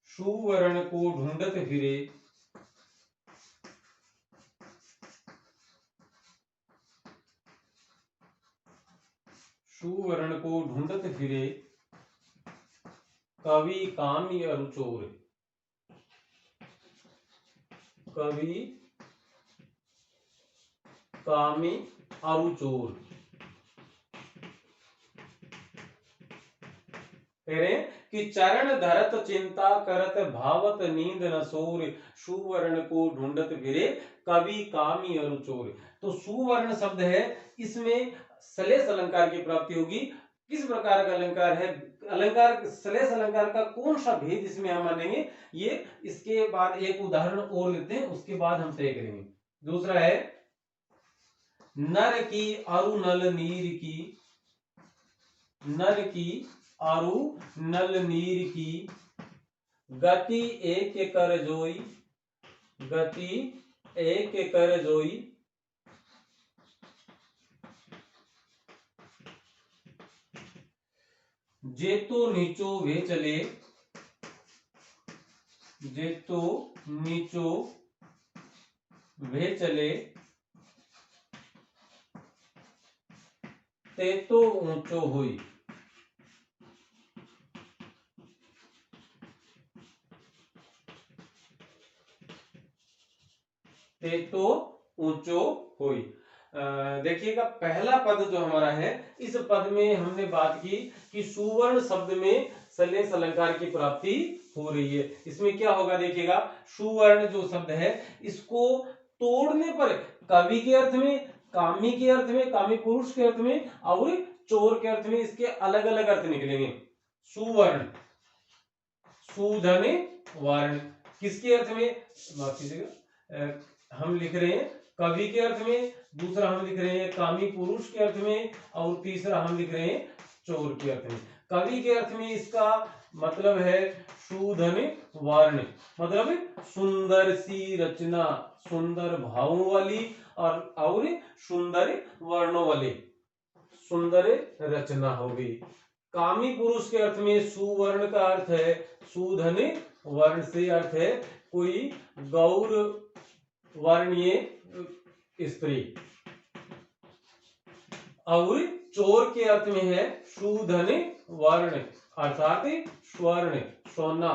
सुवर्ण को ढूंढत फिरे, सुवर्ण को ढूंढत फिरे कवि कामी अरु चोर। कवि कामी अरु चोर। कह रहे हैं कि चरण धरत चिंता करत भावत नींद न सोर, सुवर्ण को ढूंढत फिरे कवि कामी अरु चोर। तो सुवर्ण शब्द है, इसमें सलेस अलंकार की प्राप्ति होगी। किस प्रकार का अलंकार है, अलंकार सलेस अलंकार का कौन सा भेद इसमें हम मानेंगे, ये इसके बाद एक उदाहरण और लेते हैं, उसके बाद हम तय करेंगे। दूसरा है नर की अरु नल नीर की, नर की अरु नल नीर की, गति एक कर जोई, गति एक कर जोई, जेतो नीचो वे चले, जेतो नीचो वे चले, तेतो ऊंचो हुई। तेतो ऊंचो हुई। देखिएगा पहला पद जो हमारा है, इस पद में हमने बात की कि सुवर्ण शब्द में सलेस अलंकार की प्राप्ति हो रही है। इसमें क्या होगा देखिएगा, सुवर्ण जो शब्द है इसको तोड़ने पर कवि के अर्थ में, कामी के अर्थ में, कामी पुरुष के अर्थ में और चोर के अर्थ में इसके अलग अलग अर्थ निकलेंगे। सुवर्ण, सुधन वर्ण, किसके अर्थ में, माफ कीजिएगा, हम लिख रहे हैं कवि के अर्थ में, दूसरा हम लिख रहे हैं कामी पुरुष के अर्थ में, और तीसरा हम लिख रहे हैं चोर के अर्थ में। कवि के अर्थ में इसका मतलब है सुधन वर्ण, मतलब सुंदर सी रचना, सुंदर भावों वाली और सुंदर वर्णों वाली सुंदर रचना हो गई। कामी पुरुष के अर्थ में सुवर्ण का अर्थ है सुधन वर्ण से अर्थ है कोई गौर वर्णीय स्त्री, और चोर के अर्थ में है सुधन वर्ण अर्थात स्वर्ण, सोना।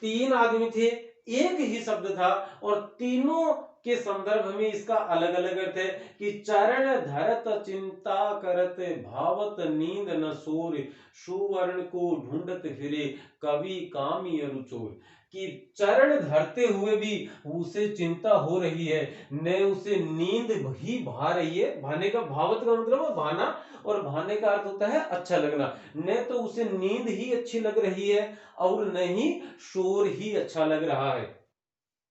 तीन आदमी थे, एक ही शब्द था और तीनों के संदर्भ में इसका अलग अलग अर्थ है कि चरण धरत चिंता करत भावत नींद न सोर, सुवर्ण को ढूंढत फिरे कवि कामी अरु चोर। कि चरण धरते हुए भी उसे चिंता हो रही है, न उसे नींद भी भा रही है। भाने का, भावत का मतलब है भाना, और भाने का अर्थ होता है अच्छा लगना। न तो उसे नींद ही अच्छी लग रही है और न ही शोर ही अच्छा लग रहा है।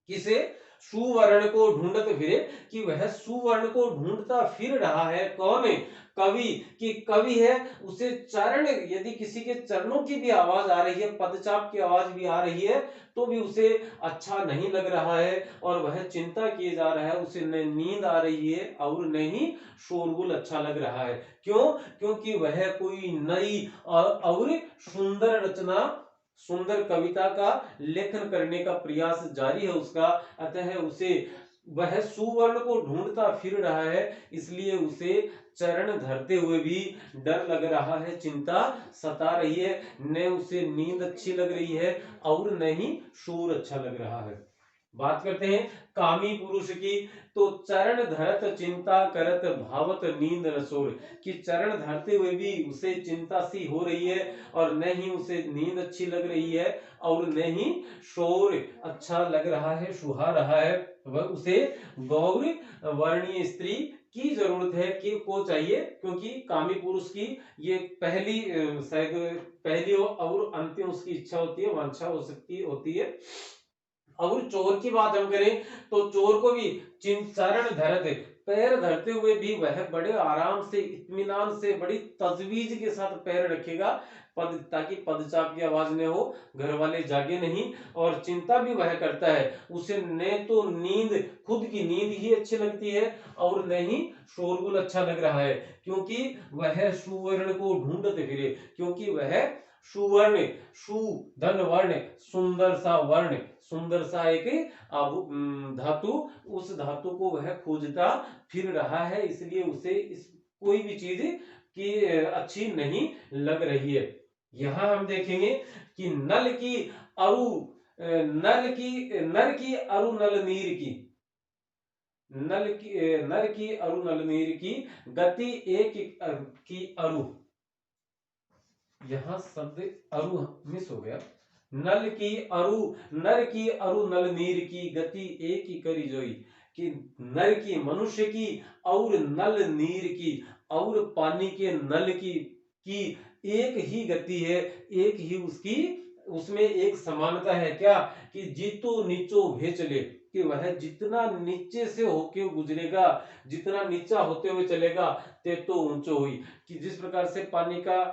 किसे, सुवर्ण को ढूंढते फिरे, कि वह सुवर्ण को ढूंढता फिर रहा है। कौन है, कवि। कि कवि है, उसे चरण, यदि किसी के चरणों की भी आवाज आ रही है, पदचाप की आवाज भी आ रही है, तो भी उसे अच्छा नहीं लग रहा है और वह चिंता किए जा रहा है। उसे न नींद आ रही है और न ही शोरगुल अच्छा लग रहा है। क्यों, क्योंकि वह कोई नई और सुंदर रचना, सुंदर कविता का लेखन करने का प्रयास जारी है उसका। अतः उसे, वह सुवर्ण को ढूंढता फिर रहा है, इसलिए उसे चरण धरते हुए भी डर लग रहा है, चिंता सता रही है। न उसे नींद अच्छी लग रही है और न ही शोर अच्छा लग रहा है। बात करते हैं कामी पुरुष की, तो चरण धरत चिंता करत भावत नींद न सोर। कि चरण धरते हुए भी उसे चिंता सी हो रही है और न ही उसे नींद अच्छी लग रही है और न ही शोर अच्छा लग रहा है, सुहा रहा है। वह उसे गौर वर्णीय स्त्री की जरूरत है, कि को चाहिए, क्योंकि कामी पुरुष की ये पहली, शायद पहली और अंतिम उसकी इच्छा होती है, वांछा हो सकती होती है। और चोर की बात हम करें तो चोर को भी चरण धरते, पैर धरते हुए भी वह बड़े आराम से, इत्मीनान से, बड़ी तजवीज के साथ पैर रखेगा, ताकि पदचाप की आवाज न हो, घर वाले जागे नहीं। और चिंता भी वह करता है, उसे न तो नींद, खुद की नींद ही अच्छी लगती है और न ही शोरगुल अच्छा लग रहा है, क्योंकि वह सुवर्ण को ढूंढते फिरे। क्योंकि वह सुवर्ण, सु धन वर्ण, सुंदर सा वर्ण, सुंदर सा एक धातु, उस धातु को वह खोजता फिर रहा है, इसलिए उसे इस कोई भी चीज की अच्छी नहीं लग रही है। यहां हम देखेंगे कि नल की अरु, नर की अरु नल नीर की, नर की अरु नल नीर की, गति एक की अरु, यहाँ शब्द अरु मिस हो गया। नल की अरु, नर की अरु नल नीर की गति एक ही करी जोई, कि नर की मनुष्य की और नल नीर की और पानी के नल की एक ही गति है, एक ही उसकी उसमें एक समानता है। क्या कि जीतो नीचो भे चले, कि वह जितना नीचे से होके गुजरेगा, जितना नीचा होते हुए चलेगा ते तो ऊंचो हुई, कि जिस प्रकार से पानी का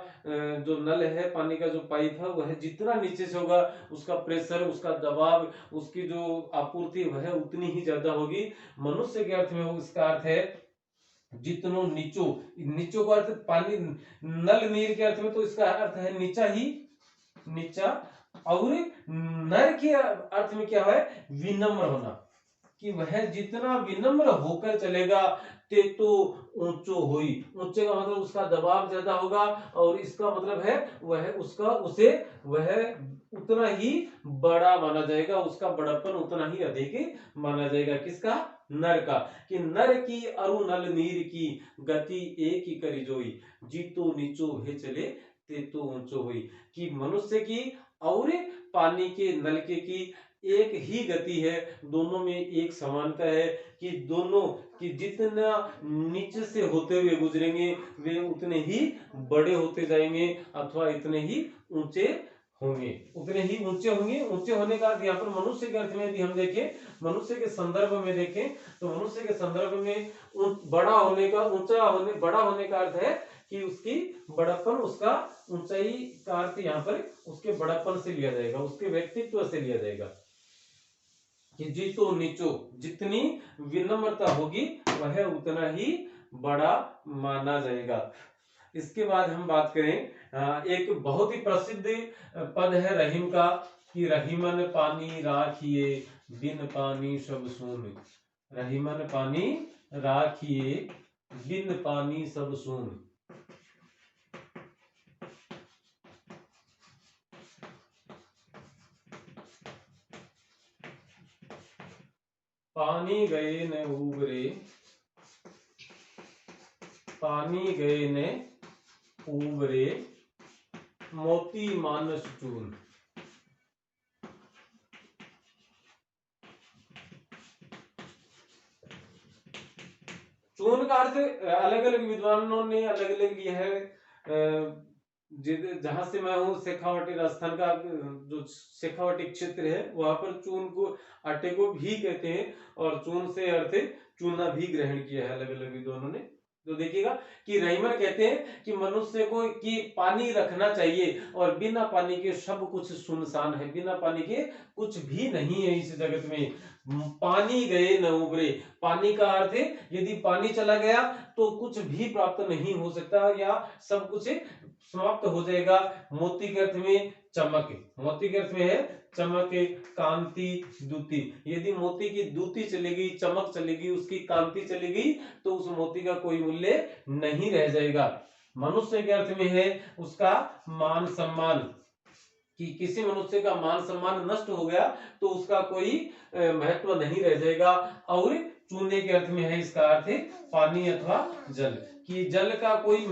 जो नल है, पानी का जो पाइप है, वह जितना नीचे से होगा उसका प्रेशर, उसका दबाव, उसकी जो आपूर्ति वह उतनी ही ज्यादा होगी। मनुष्य के अर्थ में उसका अर्थ है जितनो नीचो, नीचो का अर्थ पानी, नल नीर के अर्थ में तो इसका अर्थ है नीचा ही, नीचा। और नर के अर्थ में क्या है, विनम्र होना, कि वह जितना विनम्र होकर चलेगा ते तो ऊंचो होई, ऊंचे का मतलब उसका दबाव ज्यादा होगा, और इसका मतलब है वह उसका उसे वह उतना ही बड़ा माना जाएगा, उसका बड़प्पन उतना ही अधिक माना जाएगा। किसका, नर का, कि नर की अरु नल नीर की गति एक ही करी जोई, जीतो नीचो भे चले ते तो ऊंचो हुई, कि मनुष्य की और पानी के नलके की एक ही गति है, दोनों में एक समानता है, कि दोनों कि जितना नीचे से होते हुए गुजरेंगे वे उतने ही बड़े होते जाएंगे, अथवा इतने ही ऊंचे होंगे, उतने ही ऊंचे होंगे। ऊंचे होने का अर्थ यहाँ पर मनुष्य के अर्थ में भी हम देखें, मनुष्य के संदर्भ में देखें तो मनुष्य के संदर्भ में बड़ा होने का, ऊंचा होने, बड़ा होने का अर्थ है कि उसकी बड़प्पन, उसका ऊंचाई का अर्थ यहाँ पर उसके बड़प्पन से लिया जाएगा, उसके व्यक्तित्व से लिया जाएगा, कि जीतो नीचो, जितनी विनम्रता होगी वह उतना ही बड़ा माना जाएगा। इसके बाद हम बात करें, एक बहुत ही प्रसिद्ध पद है रहीम का, कि रहीमन पानी राखिए बिन पानी सब सून, रहीमन पानी राखिए बिन पानी सब सून। पानी गए न उबरे, पानी गए न उबरे मोती मानस चून। चून का अर्थ अलग अलग विद्वानों ने अलग अलग लिया है। जहां से मैं हूँ शेखावाटी, राजस्थान का जो शेखावाटी क्षेत्र है, वहां पर चून को, आटे को भी कहते हैं, और चून से अर्थ चूना भी ग्रहण किया है अलग अलग विद्वानों ने। तो देखिएगा कि रहीमन कहते हैं कि मनुष्य को कि पानी रखना चाहिए, और बिना पानी के सब कुछ सुनसान है, बिना पानी के कुछ भी नहीं है इस जगत में। पानी गए न उबरे, पानी का अर्थ है यदि पानी चला गया तो कुछ भी प्राप्त नहीं हो सकता, या सब कुछ समाप्त हो जाएगा। मोती के अर्थ में चमक, मोती के अर्थ में है चमक, कांति, द्युति। यदि मोती की द्युति चलेगी, चमक चलेगी, उसकी कांति चलेगी, तो उस मोती का कोई मूल्य नहीं रह जाएगा। मनुष्य के अर्थ में है उसका मान सम्मान, कि किसी मनुष्य का मान सम्मान नष्ट हो गया तो उसका कोई महत्व नहीं रह जाएगा। और चूने के अर्थ में है इसका अर्थ है पानी अथवा जल, कि जल का कोई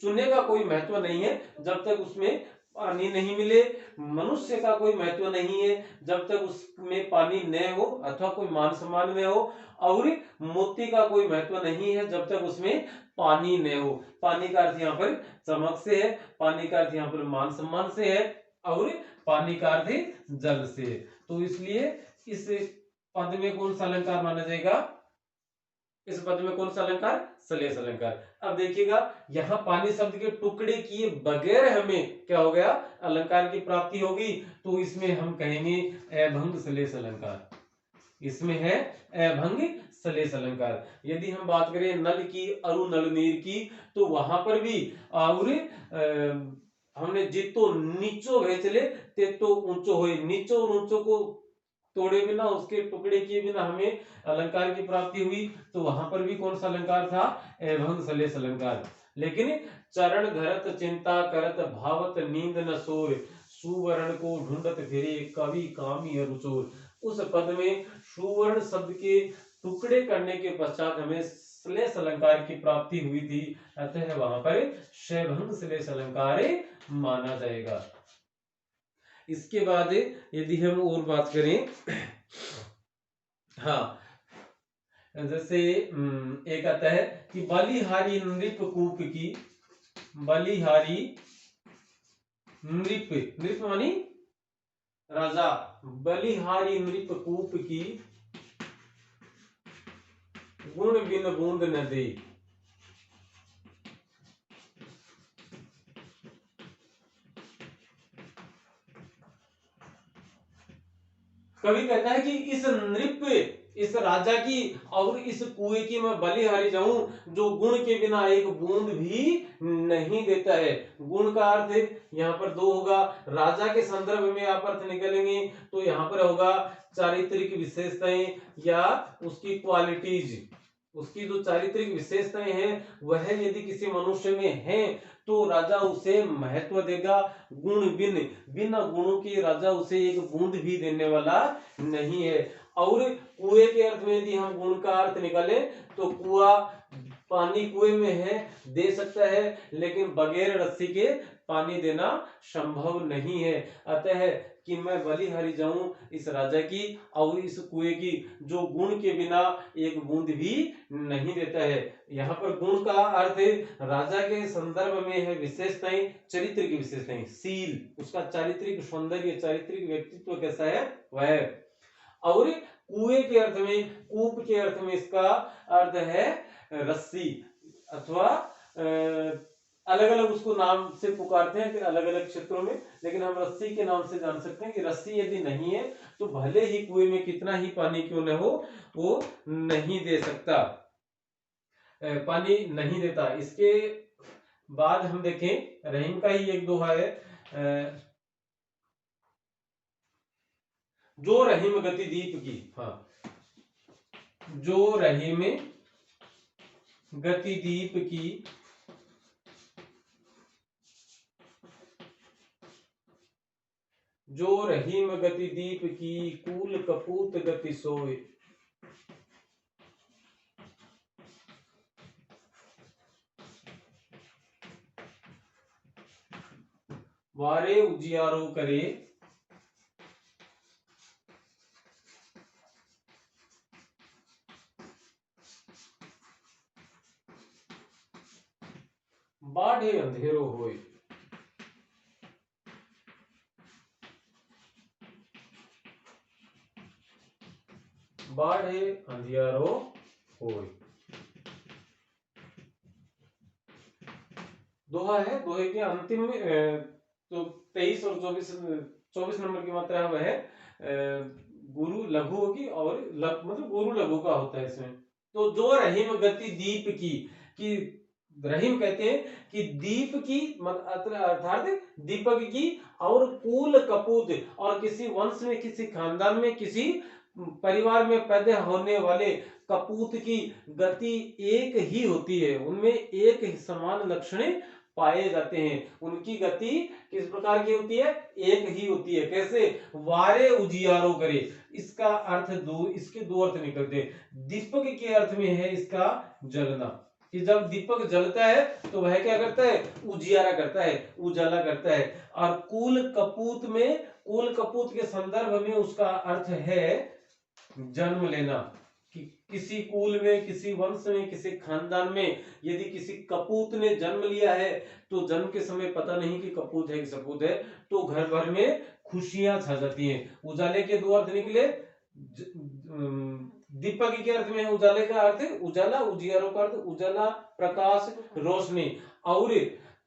चूने का कोई महत्व नहीं है जब तक उसमें पानी नहीं मिले। मनुष्य का कोई महत्व नहीं है जब तक उसमें पानी न हो, अथवा कोई मान सम्मान न हो। और मोती का कोई महत्व नहीं है जब तक उसमें पानी न हो। पानी का अर्थ यहाँ पर चमक से है, पानी का अर्थ यहाँ पर मान सम्मान से है, और पानी का अर्थ जल से है। तो इसलिए इस पद में कौन सा अलंकार माना जाएगा, इस पद में कौन सा अलंकार, सलेस अलंकार। अब देखिएगा यहाँ पानी शब्द के टुकड़े किए बगैर हमें क्या हो गया, अलंकार की प्राप्ति होगी, तो इसमें हम कहेंगे अभंग सलेस अलंकार, इसमें है अभंग सलेस अलंकार। यदि हम बात करें नल की अरु नल नीर की, तो वहां पर भी और हमने जितो नीचो भे चले ते तो ऊंचो होए, नीचो और ऊंचो को तोड़े बिना, उसके टुकड़े किए बिना हमें अलंकार की प्राप्ति हुई। तो वहां पर भी कौन सा अलंकार था, एवं सलेस अलंकार। लेकिन चरण धरत चिंता करत भावत नींद न सोए, सुवर्ण को ढूंढत फिरे कवि कामी अरुचोर। उस पद में सुवर्ण शब्द के टुकड़े करने के पश्चात हमें श्लेष अलंकार की प्राप्ति हुई थी, अतः वहां पर क्षयभंग श्लेष अलंकार माना जाएगा। इसके बाद यदि हम और बात करें, हाँ, जैसे एक आता है कि बलिहारी नृप कूप की, बलिहारी नृप, नृप मानी राजा, बलिहारी नृप कूप की गुण बिन बूंद न दे। कवि कहता है कि इस नृप, इस राजा की और इस कुएं की मैं बलिहारी जाऊं जो गुण के बिना एक बूंद भी नहीं देता है। गुण का अर्थ यहाँ पर दो होगा, राजा के संदर्भ में आप अर्थ निकलेंगे तो यहाँ पर होगा चारित्रिक विशेषताएं या उसकी क्वालिटीज, उसकी जो चारित्रिक विशेषताएं हैं वह यदि किसी मनुष्य में है तो राजा उसे महत्व देगा। गुण बिन, बिना गुणों के राजा उसे एक बूंद भी देने वाला नहीं है। और कुएं के अर्थ में यदि हम गुण का अर्थ निकाले तो कुआं, पानी कुएं में है, दे सकता है, लेकिन बगैर रस्सी के पानी देना संभव नहीं है। अतः कि मैं बलिहारी जाऊं इस राजा की और इस कुएं की जो गुण के बिना एक बूंद भी नहीं देता है। यहाँ पर गुण का अर्थ राजा के संदर्भ में है विशेषताएं, चरित्र की विशेषताएं, शील, उसका चारित्रिक सौंदर्य, चारित्रिक व्यक्तित्व कैसा है वह। और कुएं के अर्थ में, कूप के अर्थ में इसका अर्थ है रस्सी, अथवा अलग अलग उसको नाम से पुकारते हैं अलग अलग क्षेत्रों में, लेकिन हम रस्सी के नाम से जान सकते हैं कि रस्सी यदि नहीं है तो भले ही कुएं में कितना ही पानी क्यों न हो वो नहीं दे सकता, पानी नहीं देता। इसके बाद हम देखें रहीम का ही एक दोहा है, जो रहीम गति दीप की, हाँ, जो रहीम गति दीप की जो रहीम गति दीप की कूल कपूत गति सोए। वारे उजियारो करे बाढ़े अंधेरो होए। बाढ़े अंधियारो होए दोहा है। दोहे के अंतिम तो 23 और 24 नंबर की मात्रा वह गुरु लघु होगी और मतलब गुरु लघु का होता है इसमें। तो जो रहीम गति दीप की रहीम कहते हैं कि दीप की अर्थात दीपक की और कुल कपूत, और किसी वंश में, किसी खानदान में, किसी परिवार में पैदा होने वाले कपूत की गति एक ही होती है, उनमें एक ही समान लक्षण पाए जाते हैं। उनकी गति किस प्रकार की होती है, एक ही होती है। कैसे, वारे उजियारो करे, इसका अर्थ दो, इसके दो अर्थ निकलते हैं। दीपक के अर्थ में है इसका जलना, कि जब दीपक जलता है तो वह क्या करता है, उजियारा करता है, उजाला करता है। और कुल कपूत में, कुल कपूत के संदर्भ में उसका अर्थ है जन्म लेना, कि किसी कुल में, किसी वंश में, किसी खानदान में यदि किसी कपूत ने जन्म लिया है तो जन्म के समय पता नहीं कि कपूत है कि सपूत है, तो घर भर में खुशियां छा जाती हैं। उजाले के दो अर्थ निकले, दीपक के अर्थ में उजाले का अर्थ उजाला, उजियारों का अर्थ उजाला, प्रकाश, रोशनी, और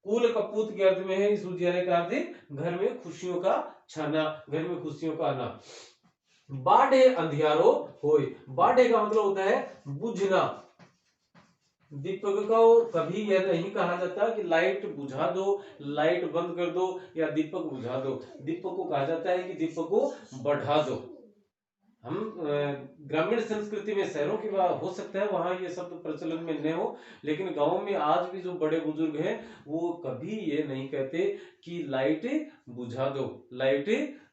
कुल कपूत के अर्थ में है इस उजियारे का अर्थ घर में खुशियों का छाना, घर में खुशियों का आना। बाढ़े अंधियारो होए, बाढ़े का मतलब होता है बुझना। दीपक को कभी यह नहीं कहा जाता कि लाइट बुझा दो, लाइट बंद कर दो या दीपक बुझा दो। दीपक को कहा जाता है कि दीपक को बढ़ा दो। हम ग्रामीण संस्कृति में, शहरों की बात हो सकता है वहां ये शब्द प्रचलन में न हो, लेकिन गांव में आज भी जो बड़े बुजुर्ग हैं वो कभी ये नहीं कहते कि लाइट बुझा दो, लाइट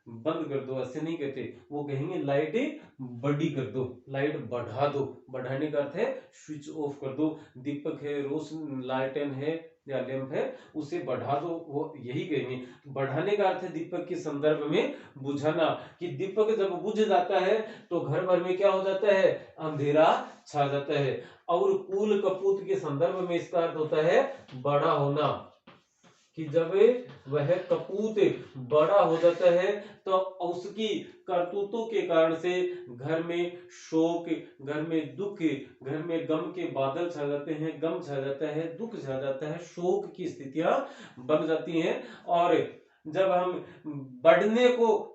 बंद कर दो, ऐसे नहीं कहते, वो कहेंगे लाइट बड़ी कर दो, लाइट बढ़ा दो। बढ़ाने का अर्थ है स्विच ऑफ कर दो। दीपक है, रोशन लालटेन है या लैंप है, उसे बढ़ा दो, वो यही कहेंगे। बढ़ाने का अर्थ है दीपक के संदर्भ में बुझाना, कि दीपक जब बुझ जाता है तो घर भर में क्या हो जाता है, अंधेरा छा जाता है। और कूल कपूत के संदर्भ में इसका अर्थ होता है बड़ा होना, कि जब वह कपूत बड़ा हो जाता है तो उसकी करतूतों के कारण से घर में शोक, घर में दुख, घर में गम के बादल छा जाते हैं, गम छा जाता है, दुख छा जाता है, शोक की स्थितियां बन जाती हैं। और जब हम बढ़ने को,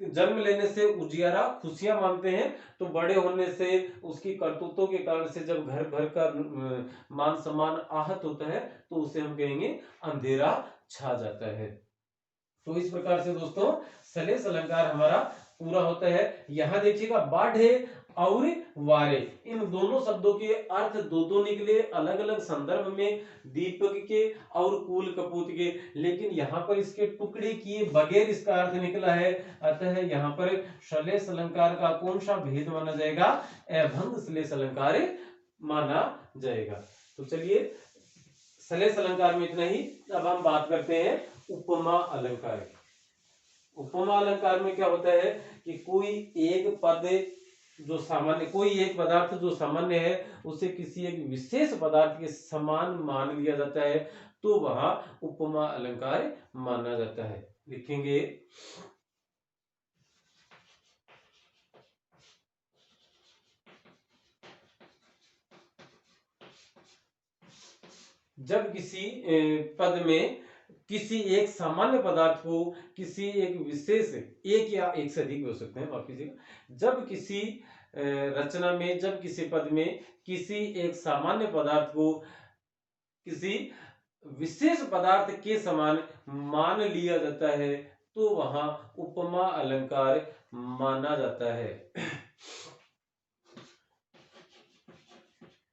जन्म लेने से उजियारा खुशियां मानते हैं, तो बड़े होने से उसकी करतूतों के कारण से जब घर भर का मान सम्मान आहत होता है तो उसे हम कहेंगे अंधेरा छा जाता है। तो इस प्रकार से दोस्तों सलेस अलंकार हमारा पूरा होता है। यहां देखिएगा बाढ़े और वारे, इन दोनों शब्दों के अर्थ दो दो निकले अलग अलग संदर्भ में, दीपक के और कूल कपूत के, लेकिन यहाँ पर इसके टुकड़े किए बगैर इसका अर्थ निकला है। अतः यहाँ पर सलेस अलंकार का कौन सा भेद माना जाएगा, अभंग सलेस अलंकार माना जाएगा। तो चलिए सलेस अलंकार में इतना ही। अब हम बात करते हैं उपमा अलंकार की। उपमा अलंकार में क्या होता है कि कोई एक पद जो सामान्य, कोई एक पदार्थ जो सामान्य है उसे किसी एक विशेष पदार्थ के समान मान लिया जाता है, तो वहां उपमा अलंकार माना जाता है। लिखेंगे जब किसी पद में किसी एक सामान्य पदार्थ को किसी एक विशेष, एक या एक से अधिक हो सकते हैं, माफ कीजिएगा, जब किसी रचना में, जब किसी पद में किसी एक सामान्य पदार्थ को किसी विशेष पदार्थ के समान मान लिया जाता है, तो वहां उपमा अलंकार माना जाता है।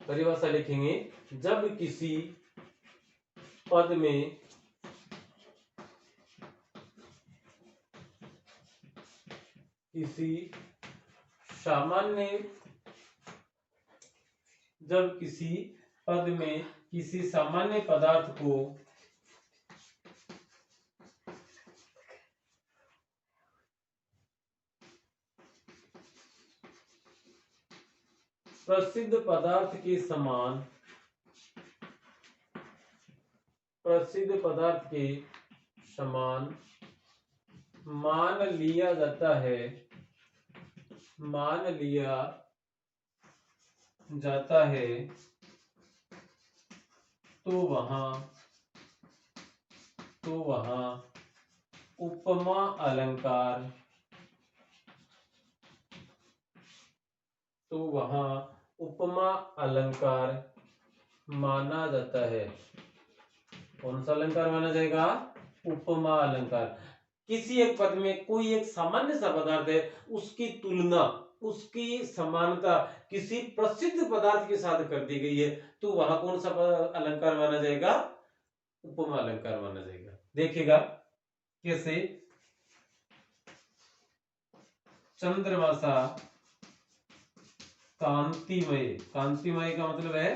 परिभाषा लिखेंगे, जब किसी पद में किसी सामान्य, जब किसी पद में किसी सामान्य पदार्थ को प्रसिद्ध पदार्थ के समान, प्रसिद्ध पदार्थ के समान मान लिया जाता है, मान लिया जाता है, तो वहां उपमा अलंकार, तो वहां उपमा अलंकार माना जाता है। कौन सा अलंकार माना जाएगा, उपमा अलंकार। किसी एक पद में कोई एक सामान्य सा पदार्थ है, उसकी तुलना, उसकी समानता किसी प्रसिद्ध पदार्थ के साथ कर दी गई है, तो वहां कौन सा अलंकार माना जाएगा, उपमा अलंकार माना जाएगा। देखिएगा कैसे, चंद्रमासा कांतिमय, कांतिमय का मतलब है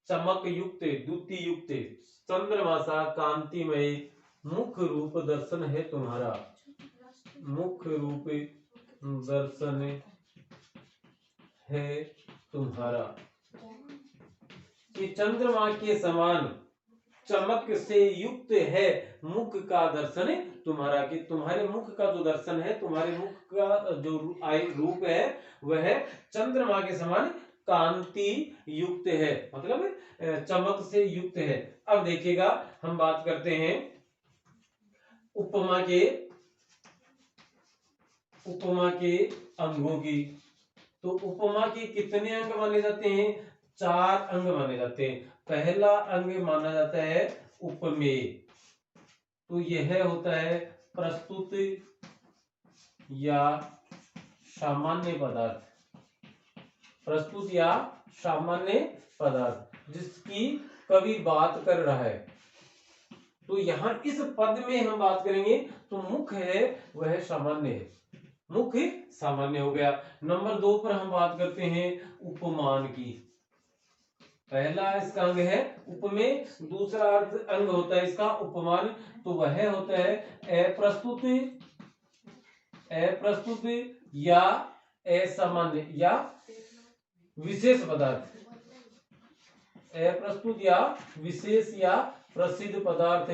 चमक युक्त, द्युति युक्त। चंद्रमासा कांतिमय, मुख्य रूप दर्शन है तुम्हारा, मुख्य रूप दर्शन है तुम्हारा, कि चंद्रमा के समान चमक से युक्त है मुख का दर्शन तुम्हारा, कि तुम्हारे मुख का जो दर्शन है, तुम्हारे मुख का जो रूप है वह चंद्रमा के समान कांति युक्त है, मतलब चमक से युक्त है। अब देखिएगा हम बात करते हैं उपमा के अंगों की। तो उपमा के कितने अंग माने जाते हैं, 4 अंग माने जाते हैं। पहला अंग माना जाता है उपमेय, तो यह होता है प्रस्तुत या सामान्य पदार्थ, प्रस्तुत या सामान्य पदार्थ जिसकी कवि बात कर रहा है, तो यहाँ इस पद में हम बात करेंगे तो मुख है वह सामान्य है, मुख्य सामान्य हो गया। नंबर 2 पर हम बात करते हैं उपमान की। पहला इसका अंग है उपमेय, दूसरा अर्थ अंग होता है इसका उपमान। तो वह होता है अप्रस्तुत, अप्रस्तुत या असामान्य या विशेष पदार्थ, अप्रस्तुत या विशेष या प्रसिद्ध पदार्थ।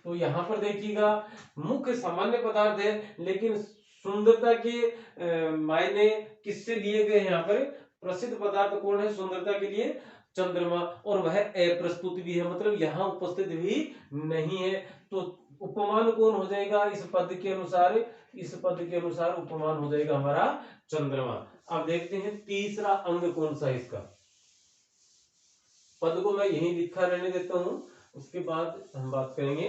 तो यहाँ पर देखिएगा मुख्य सामान्य पदार्थ है, लेकिन सुंदरता के मायने किससे लिए गए हैं यहाँ पर? प्रसिद्ध पदार्थ कौन है सुंदरता के लिए? चंद्रमा। और वह अप्रस्तुत भी है, मतलब यहाँ उपस्थित भी नहीं है। तो उपमान कौन हो जाएगा इस पद के अनुसार? इस पद के अनुसार उपमान हो जाएगा हमारा चंद्रमा। अब देखते हैं तीसरा अंग कौन सा है इसका। पद को मैं यहीं लिखा रहने देता हूं, उसके बाद हम बात करेंगे।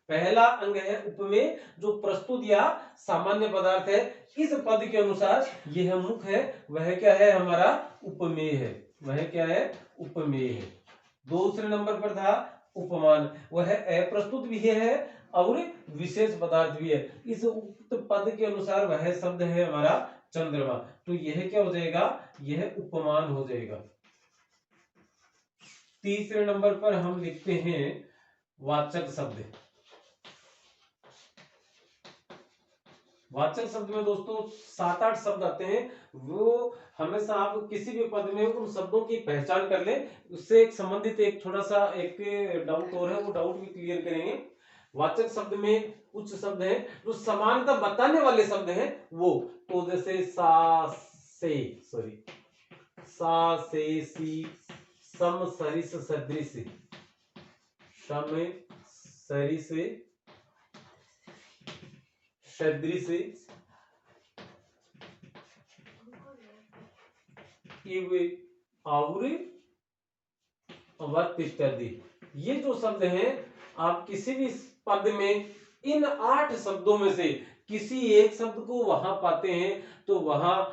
पहला अंग है उपमेय, जो प्रस्तुत या सामान्य पदार्थ है। इस पद के अनुसार यह मुख है वह क्या है हमारा? उपमेय है। वह क्या है? उपमेय है। दूसरे नंबर पर था उपमान, वह अप्रस्तुत भी है और विशेष पदार्थ भी है। इस उक्त पद के अनुसार वह शब्द है हमारा चंद्रमा। तो यह क्या हो जाएगा? यह उपमान हो जाएगा। तीसरे नंबर पर हम लिखते हैं वाचक शब्द। वाचक शब्द में दोस्तों 7-8 शब्द आते हैं, वो हमेशा आप किसी भी पद में उन शब्दों की पहचान कर ले। उससे एक संबंधित एक थोड़ा सा एक डाउट और है, वो डाउट भी क्लियर करेंगे। वाचक शब्द में कुछ शब्द हैं जो समानता बताने वाले शब्द हैं वो, तो जैसे सा से सी, सम सरिस सदृश, सम सरिस सदृश, और इत्यादि। ये जो शब्द हैं आप किसी भी पद में इन 8 शब्दों में से किसी एक शब्द को वहां पाते हैं तो वहां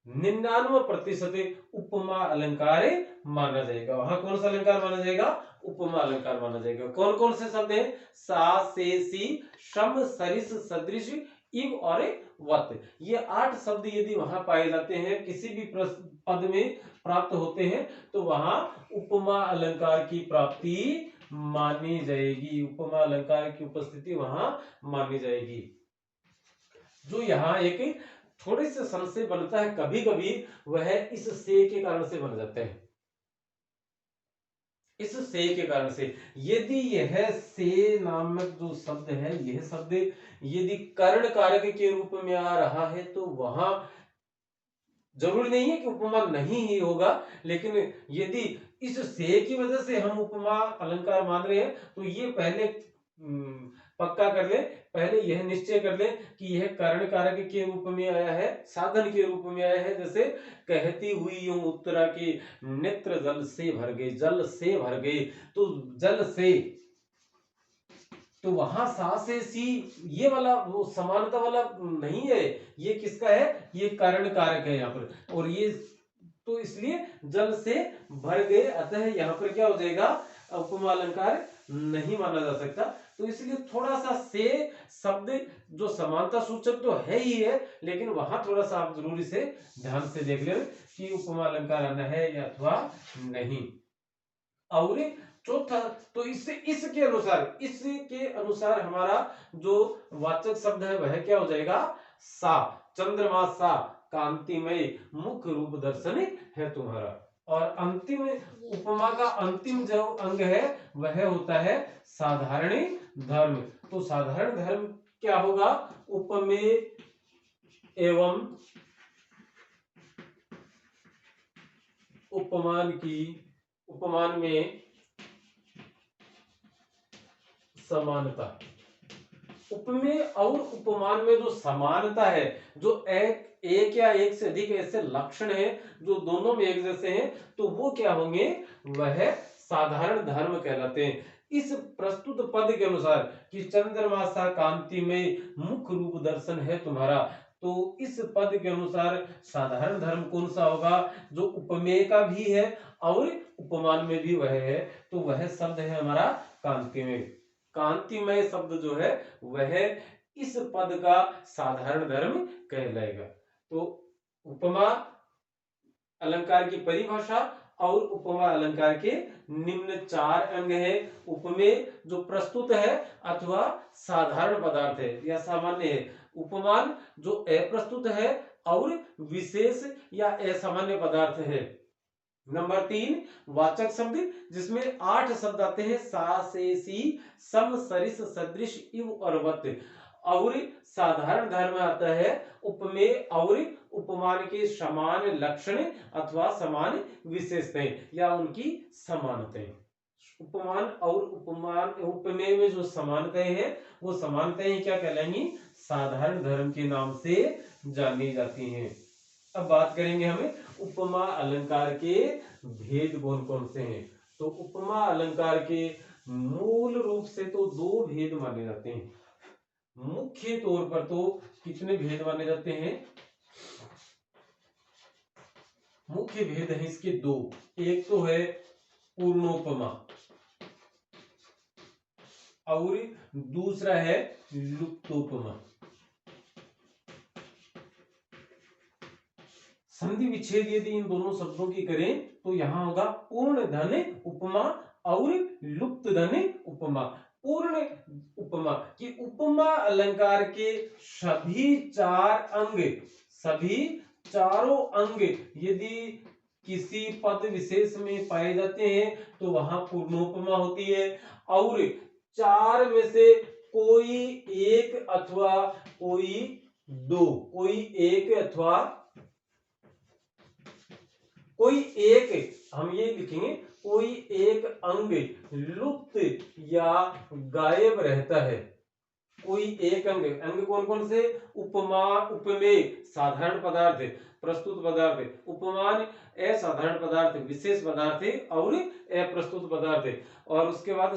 99% उपमा अलंकार माना जाएगा। वहां कौन सा अलंकार माना जाएगा? उपमा अलंकार माना जाएगा। कौन कौन से शब्द हैं? सा से सी, सम सरिस सदृश, इव और वत। ये 8 शब्द यदि वहां पाए जाते हैं, किसी भी पद में प्राप्त होते हैं, तो वहां उपमा अलंकार की प्राप्ति मानी जाएगी। उपमा अलंकार की उपस्थिति वहां मानी जाएगी। जो यहाँ एक थोड़े से संशय बनता है कभी कभी, वह इस से के कारण से बन जाता है। इस से के कारण से यदि यह से नामक जो शब्द है, यह शब्द यदि कर्ण कारक के रूप में आ रहा है तो वहां जरूरी नहीं है कि उपमा नहीं ही होगा, लेकिन यदि इस से की वजह से हम उपमा अलंकार मान रहे हैं तो ये पहले पक्का कर ले, पहले यह निश्चय कर ले कि यह कर्ण कारक के रूप में आया है, साधन के रूप में आया है। जैसे कहती हुई यूं उत्तरा के नेत्र जल से भर गए, जल से भर गए, तो जल से, तो वहां सा से सी ये वाला वो समानता वाला नहीं है, ये किसका है? ये कर्ण कारक है यहाँ पर। और ये तो इसलिए जल से भर गए, अतः यहाँ पर क्या हो जाएगा? उपमा अलंकार नहीं माना जा सकता। तो इसलिए थोड़ा सा से शब्द जो समानता सूचक तो है ही है, लेकिन वहां थोड़ा सा आप जरूरी से ध्यान से देख ले कि उपमा अलंकार आना है या अथवा नहीं। और चौथा, तो इसके अनुसार हमारा जो वाचक शब्द है वह क्या हो जाएगा? सा, चंद्रमा सा कांतिमय मुख रूप दर्शन है तुम्हारा। और अंतिम उपमा का अंतिम जो अंग है वह होता है साधारण धर्म। तो साधारण धर्म क्या होगा? उपमेय एवं उपमान में समानता। उपमेय और उपमान में जो समानता है, जो एक या एक से अधिक ऐसे लक्षण हैं जो दोनों में एक जैसे हैं, तो वो क्या होंगे? वह साधारण धर्म कहलाते हैं। इस प्रस्तुत पद के अनुसार कि चंद्रमा सा कांति में मुख रूप दर्शन है तुम्हारा, तो इस पद के अनुसार साधारण धर्म कौन सा होगा? जो उपमेय का भी है और उपमान में भी वह है, तो वह शब्द है हमारा कांतिमय। कांतिमय शब्द जो है वह इस पद का साधारण धर्म कहलाएगा। तो उपमा अलंकार की परिभाषा और उपमा अलंकार के निम्न 4 अंग है। उपमेय जो प्रस्तुत है अथवा साधारण पदार्थ है या सामान्य है। उपमान जो अप्रस्तुत है और विशेष या असामान्य पदार्थ है। नंबर 3 वाचक शब्द, जिसमें 8 शब्द आते हैं सा से सी, सम सरिस सदृश इव और वत। और साधारण धर्म आता है उपमेय और उपमान के समान लक्षण अथवा समान विशेषताएं या उनकी समानताएं। उपमान और उपमान उपमेय में जो समानताएं हैं वो समानताएं क्या कहलाएंगी? साधारण धर्म के नाम से जानी जाती हैं। अब बात करेंगे हमें उपमा अलंकार के भेद कौन कौन से हैं। तो उपमा अलंकार के मूल रूप से तो 2 भेद माने जाते हैं। मुख्य तौर पर तो कितने भेद माने जाते हैं? मुख्य भेद है इसके 2। एक तो है पूर्णोपमा और दूसरा है लुप्तोपमा। संधि विच्छेद यदि इन दोनों शब्दों की करें तो यहां होगा पूर्ण धन उपमा और लुप्त धन उपमा। पूर्ण उपमा की उपमा अलंकार के सभी 4 अंग, सभी चारों अंग यदि किसी पद विशेष में पाए जाते हैं तो वहां पूर्णोपमा होती है। और 4 में से कोई एक अथवा कोई 2, कोई एक अथवा कोई एक, हम ये लिखेंगे कोई एक अंग लुप्त या गायब रहता है। कोई एक अंग, अंग कौन कौन से? उपमा उपमेय साधारण पदार्थ, प्रस्तुत पदार्थ, उपमान असाधारण पदार्थ, विशेष पदार्थ और अप्रस्तुत पदार्थ। और उसके बाद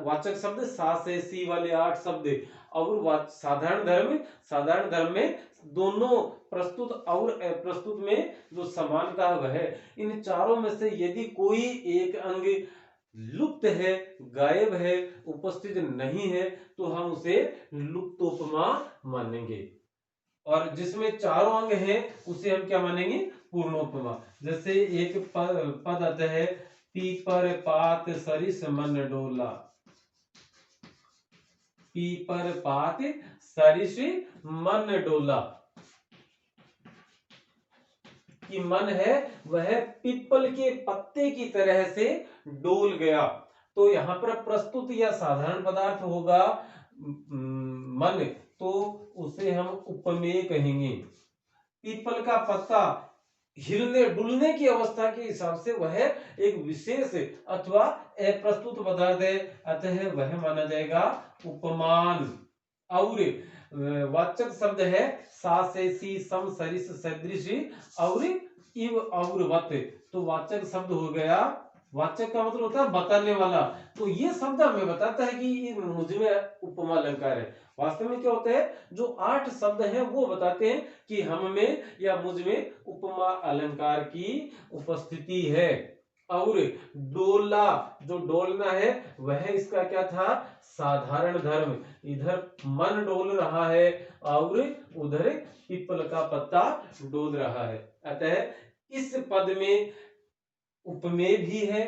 वाचक शब्द सा से सी वाले 8 शब्द। और साधारण धर्म में दोनों प्रस्तुत और अप्रस्तुत में जो समानता है, इन चारों में से यदि कोई एक अंग लुप्त है, गायब है, उपस्थित नहीं है तो हम उसे लुप्तोपमा मानेंगे। और जिसमें चारों अंग हैं उसे हम क्या मानेंगे? पूर्णोपमा। जैसे एक पद आता है पीपर पात सरिस मन डोला। पीपर पात सरिस मन डोला कि मन है वह पीपल के पत्ते की तरह से डोल गया। तो यहां पर प्रस्तुत या साधारण पदार्थ होगा मन, तो उसे हम उपमेय कहेंगे। पीपल का पत्ता हिलने डुलने की अवस्था के हिसाब से वह एक विशेष अथवा अप्रस्तुत पदार्थ है, अतः वह माना जाएगा उपमान। और वाचक शब्द है सा से सी, सम सरिस सदृश और इव और वत। तो वाचक शब्द हो गया, वाचक का मतलब होता है बताने वाला। तो ये शब्द हमें बताता है कि ये मुझ में उपमा अलंकार है। वास्तव में क्या होता है, जो 8 शब्द हैं वो बताते हैं कि हम में या मुझ में उपमा अलंकार की उपस्थिति है। और डोला, जो डोलना है वह इसका क्या था? साधारण धर्म। इधर मन डोल रहा है और उधर पीपल का पत्ता डोल रहा है। अतः इस पद में उपमेय भी है,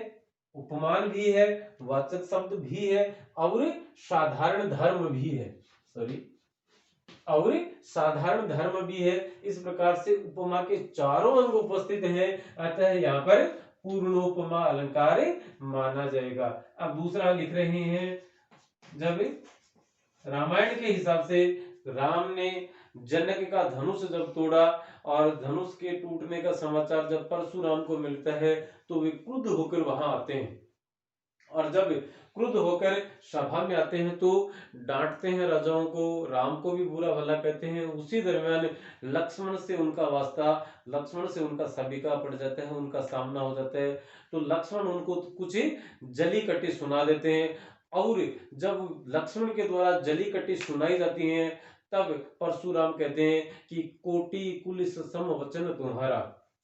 उपमान भी है, वाचक शब्द भी है और साधारण धर्म भी है। और साधारण धर्म भी है। इस प्रकार से उपमा के चारों अंग उपस्थित हैं, अतः यहाँ पर पूर्णोपमा अलंकार माना जाएगा। अब दूसरा लिख रहे हैं, जब रामायण के हिसाब से राम ने जनक का धनुष जब तोड़ा और धनुष के टूटने का समाचार जब परशुराम को मिलता है तो वे क्रुद्ध होकर वहां आते हैं। और जब क्रुद्ध होकर सभा में आते हैं तो डांटते हैं राजाओं को, राम को भी बुरा भला कहते हैं। उसी दरमियान लक्ष्मण से उनका वास्ता, लक्ष्मण से उनका सबिका पड़ जाता है, उनका सामना हो जाता है। तो लक्ष्मण उनको कुछ जली कटी सुना देते हैं। और जब लक्ष्मण के द्वारा जली कटी सुनाई जाती है तब परशुराम कहते हैं कि कोटि कुलिस सम वचन तुम्हारा,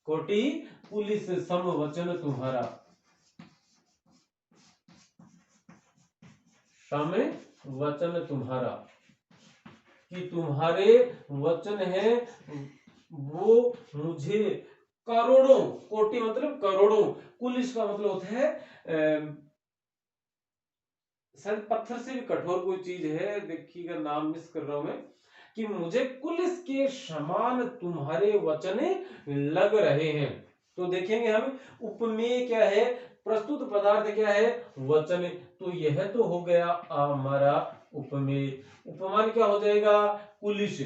कोटि पुलिस सम वचन तुम्हारा, सम वचन तुम्हारा, कि तुम्हारे वचन है वो मुझे करोड़ों, कोटि मतलब करोड़ों, कुल इसका मतलब होता है शायद पत्थर से भी कठोर कोई चीज है, देखिएगा नाम मिस कर रहा हूं मैं, कि मुझे कुलिस के समान तुम्हारे वचन लग रहे हैं। तो देखेंगे हम उपमेय क्या है, प्रस्तुत पदार्थ क्या है, वचन। तो यह तो हो गया हमारा उपमेय। उपमान क्या हो जाएगा, कुलिस,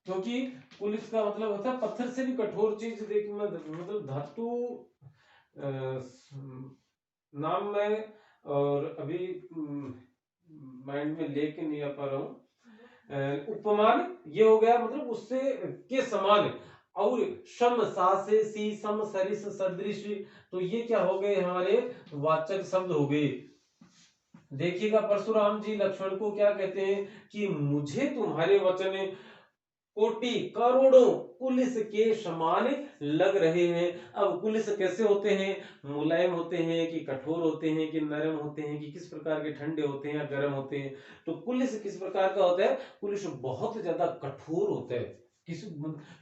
क्योंकि कुलिस का मतलब होता है पत्थर से भी कठोर चीज। देखिए मतलब धातु नाम में और अभी माइंड में लेके नहीं आ पा रहा हूं। उपमान ये हो गया मतलब उससे के समान, और सम सा से सी सम सरिस सदृश, तो ये क्या हो गए हमारे वाचक शब्द हो गए। देखिएगा परशुराम जी लक्ष्मण को क्या कहते हैं कि मुझे तुम्हारे वचन कोटि करोड़ों पुलिस के समान लग रहे हैं। अब पुलिस कैसे होते हैं, मुलायम होते हैं कि कठोर होते हैं कि नरम होते हैं कि किस प्रकार के, ठंडे होते हैं या गर्म होते हैं। तो पुलिस किस प्रकार का होता है, पुलिस बहुत ज्यादा कठोर होता है, किस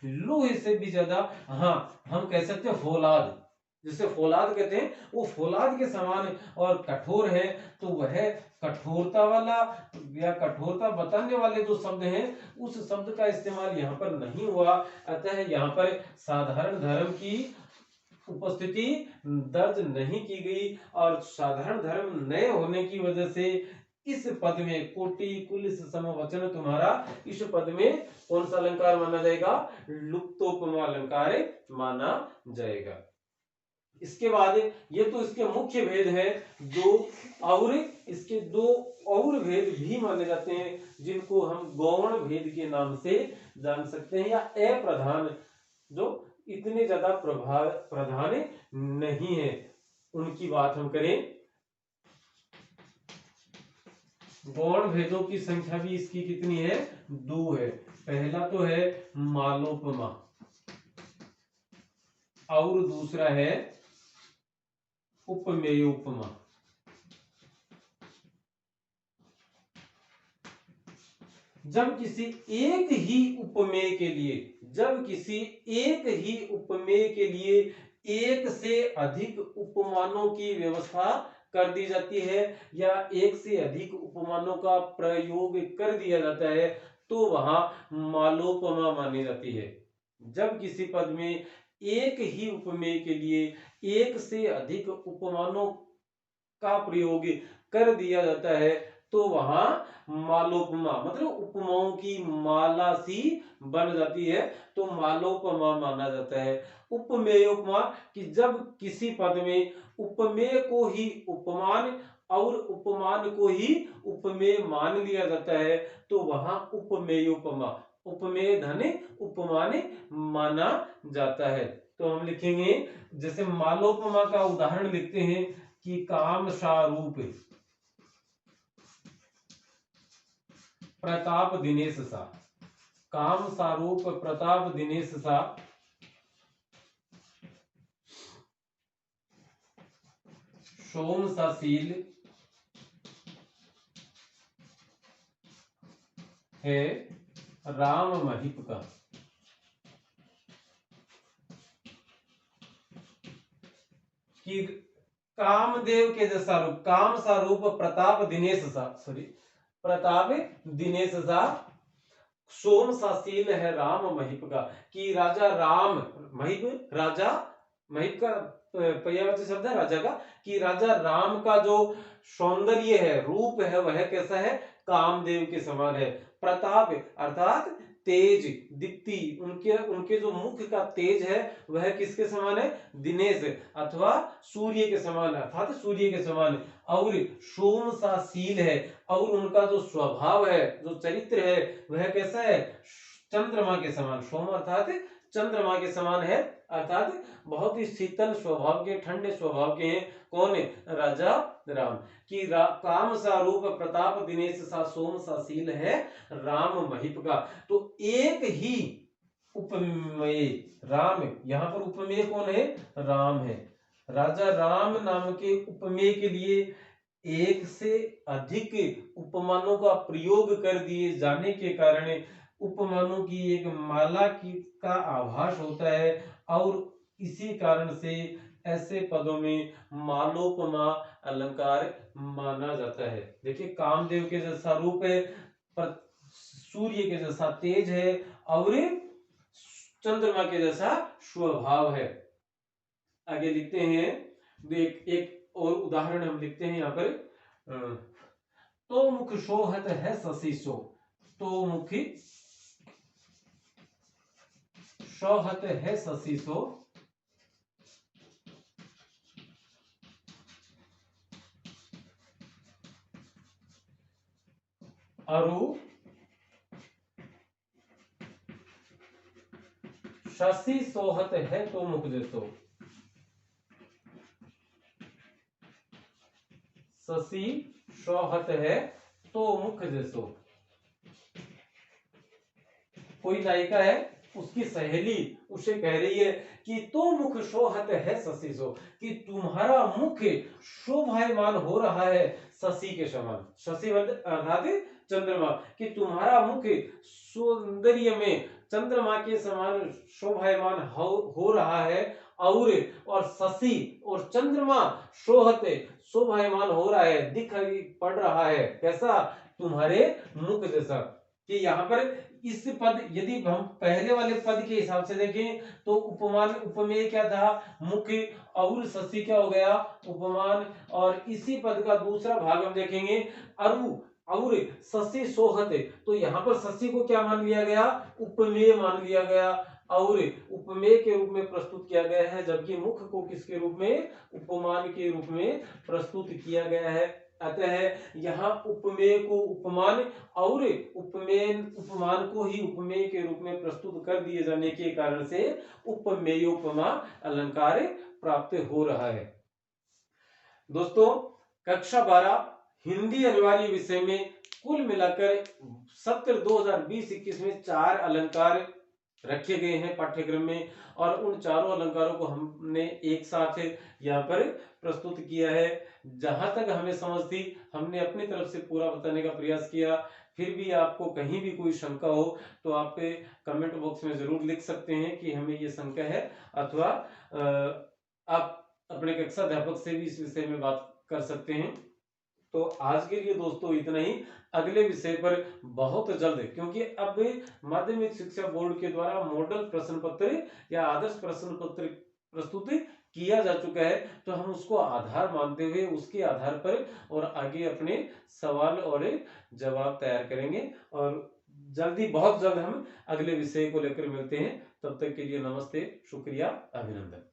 लोहे से भी ज्यादा। हाँ, हम कह सकते हैं फौलाद, जिसे फौलाद कहते हैं, वो फौलाद के समान और कठोर है। तो वह कठोरता वाला या कठोरता बताने वाले जो शब्द हैं, उस शब्द का इस्तेमाल यहाँ पर नहीं हुआ। अतः यहाँ पर साधारण धर्म की उपस्थिति दर्ज नहीं की गई, और साधारण धर्म नए होने की वजह से इस पद में कोटि कुलिस समवचन तुम्हारा, इस पद में कौन सा अलंकार माना जाएगा, लुप्तोपमा अलंकार माना जाएगा। इसके बाद ये तो इसके मुख्य भेद है दो, और इसके दो और भेद भी माने जाते हैं, जिनको हम गौण भेद के नाम से जान सकते हैं, या अप्रधान, जो इतने ज्यादा प्रधान नहीं है, उनकी बात हम करें। गौण भेदों की संख्या भी इसकी कितनी है, 2 है। पहला तो है मालोपमा, और दूसरा है उपमेयोपमा। जब किसी एक ही उपमेय के लिए, जब किसी एक ही उपमेय के लिए एक से अधिक उपमानों की व्यवस्था कर दी जाती है, या एक से अधिक उपमानों का प्रयोग कर दिया जाता है, तो वहां मालोपमा मानी जाती है। जब किसी पद में एक ही उपमेय के लिए एक से अधिक उपमानों का प्रयोग कर दिया जाता है, तो वहां मालोपमा मतलब उपमाओं की माला सी बन जाती है, तो मालोपमा माना जाता है। उपमेय उपमा, कि जब किसी पद में उपमेय को ही उपमान और उपमान को ही उपमेय मान लिया जाता है, तो वहां उपमेय उपमा, उपमेय धन उपमान माना जाता है। तो हम लिखेंगे, जैसे मालोपमा का उदाहरण लिखते हैं कि काम सारूप प्रताप दिनेश सा, काम सारूप प्रताप दिनेश सा, सोम सा शील है राम महिप का। कि कामदेव के जैसा रूप, काम सा रूप प्रताप दिनेश सा, सॉरी प्रताप दिनेश सा, सोम सा शील है राम महिप का। कि राजा राम, महिप राजा, महिप का पर्यायवाची शब्द है राजा का, कि राजा राम का जो सौंदर्य है, रूप है, वह कैसा है, कामदेव के समान है। प्रताप अर्थात तेज, दीप्ति, उनके उनके जो मुख का तेज है वह किसके समान है, दिनेश अथवा सूर्य के समान, अर्थात सूर्य के समान। और सोम सा शील है, और उनका जो स्वभाव है, जो चरित्र है, वह कैसा है, चंद्रमा के समान। सोम अर्थात चंद्रमा के समान है, अर्थात बहुत ही शीतल स्वभाव के, ठंडे स्वभाव के हैं। कौन है, राजा राम। कि काम सा रूप प्रताप दिनेश सा, सोम सा शील है राम महिप का। तो एक ही उपमेय राम, यहां पर उपमेय कौन है, राम है। राजा राम नाम के उपमेय के लिए एक से अधिक उपमानों का प्रयोग कर दिए जाने के कारण उपमानों की एक माला की का आभास होता है और इसी कारण से ऐसे पदों में मालोपमा अलंकार माना जाता है। देखिए कामदेव के जैसा रूप है, पर सूर्य के जैसा तेज है और चंद्रमा के जैसा स्वभाव है। आगे लिखते हैं, एक एक और उदाहरण हम लिखते हैं यहाँ पर। तो मुख शोहत है शशि सो, तो मुखी शोहत है शशि सो, अरु शशि सोहत है तो मुख जैसो, शशि सोहत है तो मुख जैसो। कोई नायिका है, उसकी सहेली उसे कह रही है कि तो मुख शोहत है शशि सो, कि तुम्हारा मुख शोभायमान हो रहा है शशि के समान। शशि अर्थात चंद्रमा, कि तुम्हारा मुख सौंदर्य में चंद्रमा के समान शोभायमान हो रहा है और शशि और चंद्रमा शोहत शोभायमान हो रहा है, दिखाई पड़ रहा है कैसा, तुम्हारे मुख जैसा। कि यहाँ पर इस पद, यदि हम पहले वाले पद के हिसाब से देखें तो उपमान उपमेय क्या था, मुख्य, और शशि क्या हो गया, उपमान। और इसी पद का दूसरा भाग हम देखेंगे, अरु और शशि सोहत, तो यहाँ पर शशि को क्या मान लिया गया, उपमेय मान लिया गया और उपमेय के रूप में प्रस्तुत किया गया है, जबकि मुख को किसके रूप में, उपमान के रूप में प्रस्तुत किया गया है। अतः यहाँ उपमेय को उपमान और उपमान को ही उपमेय के रूप में प्रस्तुत कर दिए जाने के कारण से उपमेयोपमा अलंकार प्राप्त हो रहा है। दोस्तों कक्षा 12 हिंदी अनिवार्य विषय में कुल मिलाकर सत्र 2020-21 में 4 अलंकार रखे गए हैं पाठ्यक्रम में, और उन चारों अलंकारों को हमने एक साथ यहाँ पर प्रस्तुत किया है। जहां तक हमें समझ थी हमने अपनी तरफ से पूरा बताने का प्रयास किया। फिर भी आपको कहीं भी कोई शंका हो तो आप कमेंट बॉक्स में जरूर लिख सकते हैं कि हमें ये शंका है, अथवा आप अपने कक्षा अध्यापक से भी इस विषय में बात कर सकते हैं। तो आज के लिए दोस्तों इतना ही। अगले विषय पर बहुत जल्द, क्योंकि अब माध्यमिक शिक्षा बोर्ड के द्वारा मॉडल प्रश्न पत्र या आदर्श प्रश्न पत्र प्रस्तुत किया जा चुका है, तो हम उसको आधार मानते हुए उसके आधार पर और आगे अपने सवाल और जवाब तैयार करेंगे। और जल्दी, बहुत जल्द हम अगले विषय को लेकर मिलते हैं। तब तक के लिए नमस्ते, शुक्रिया, अभिनंदन।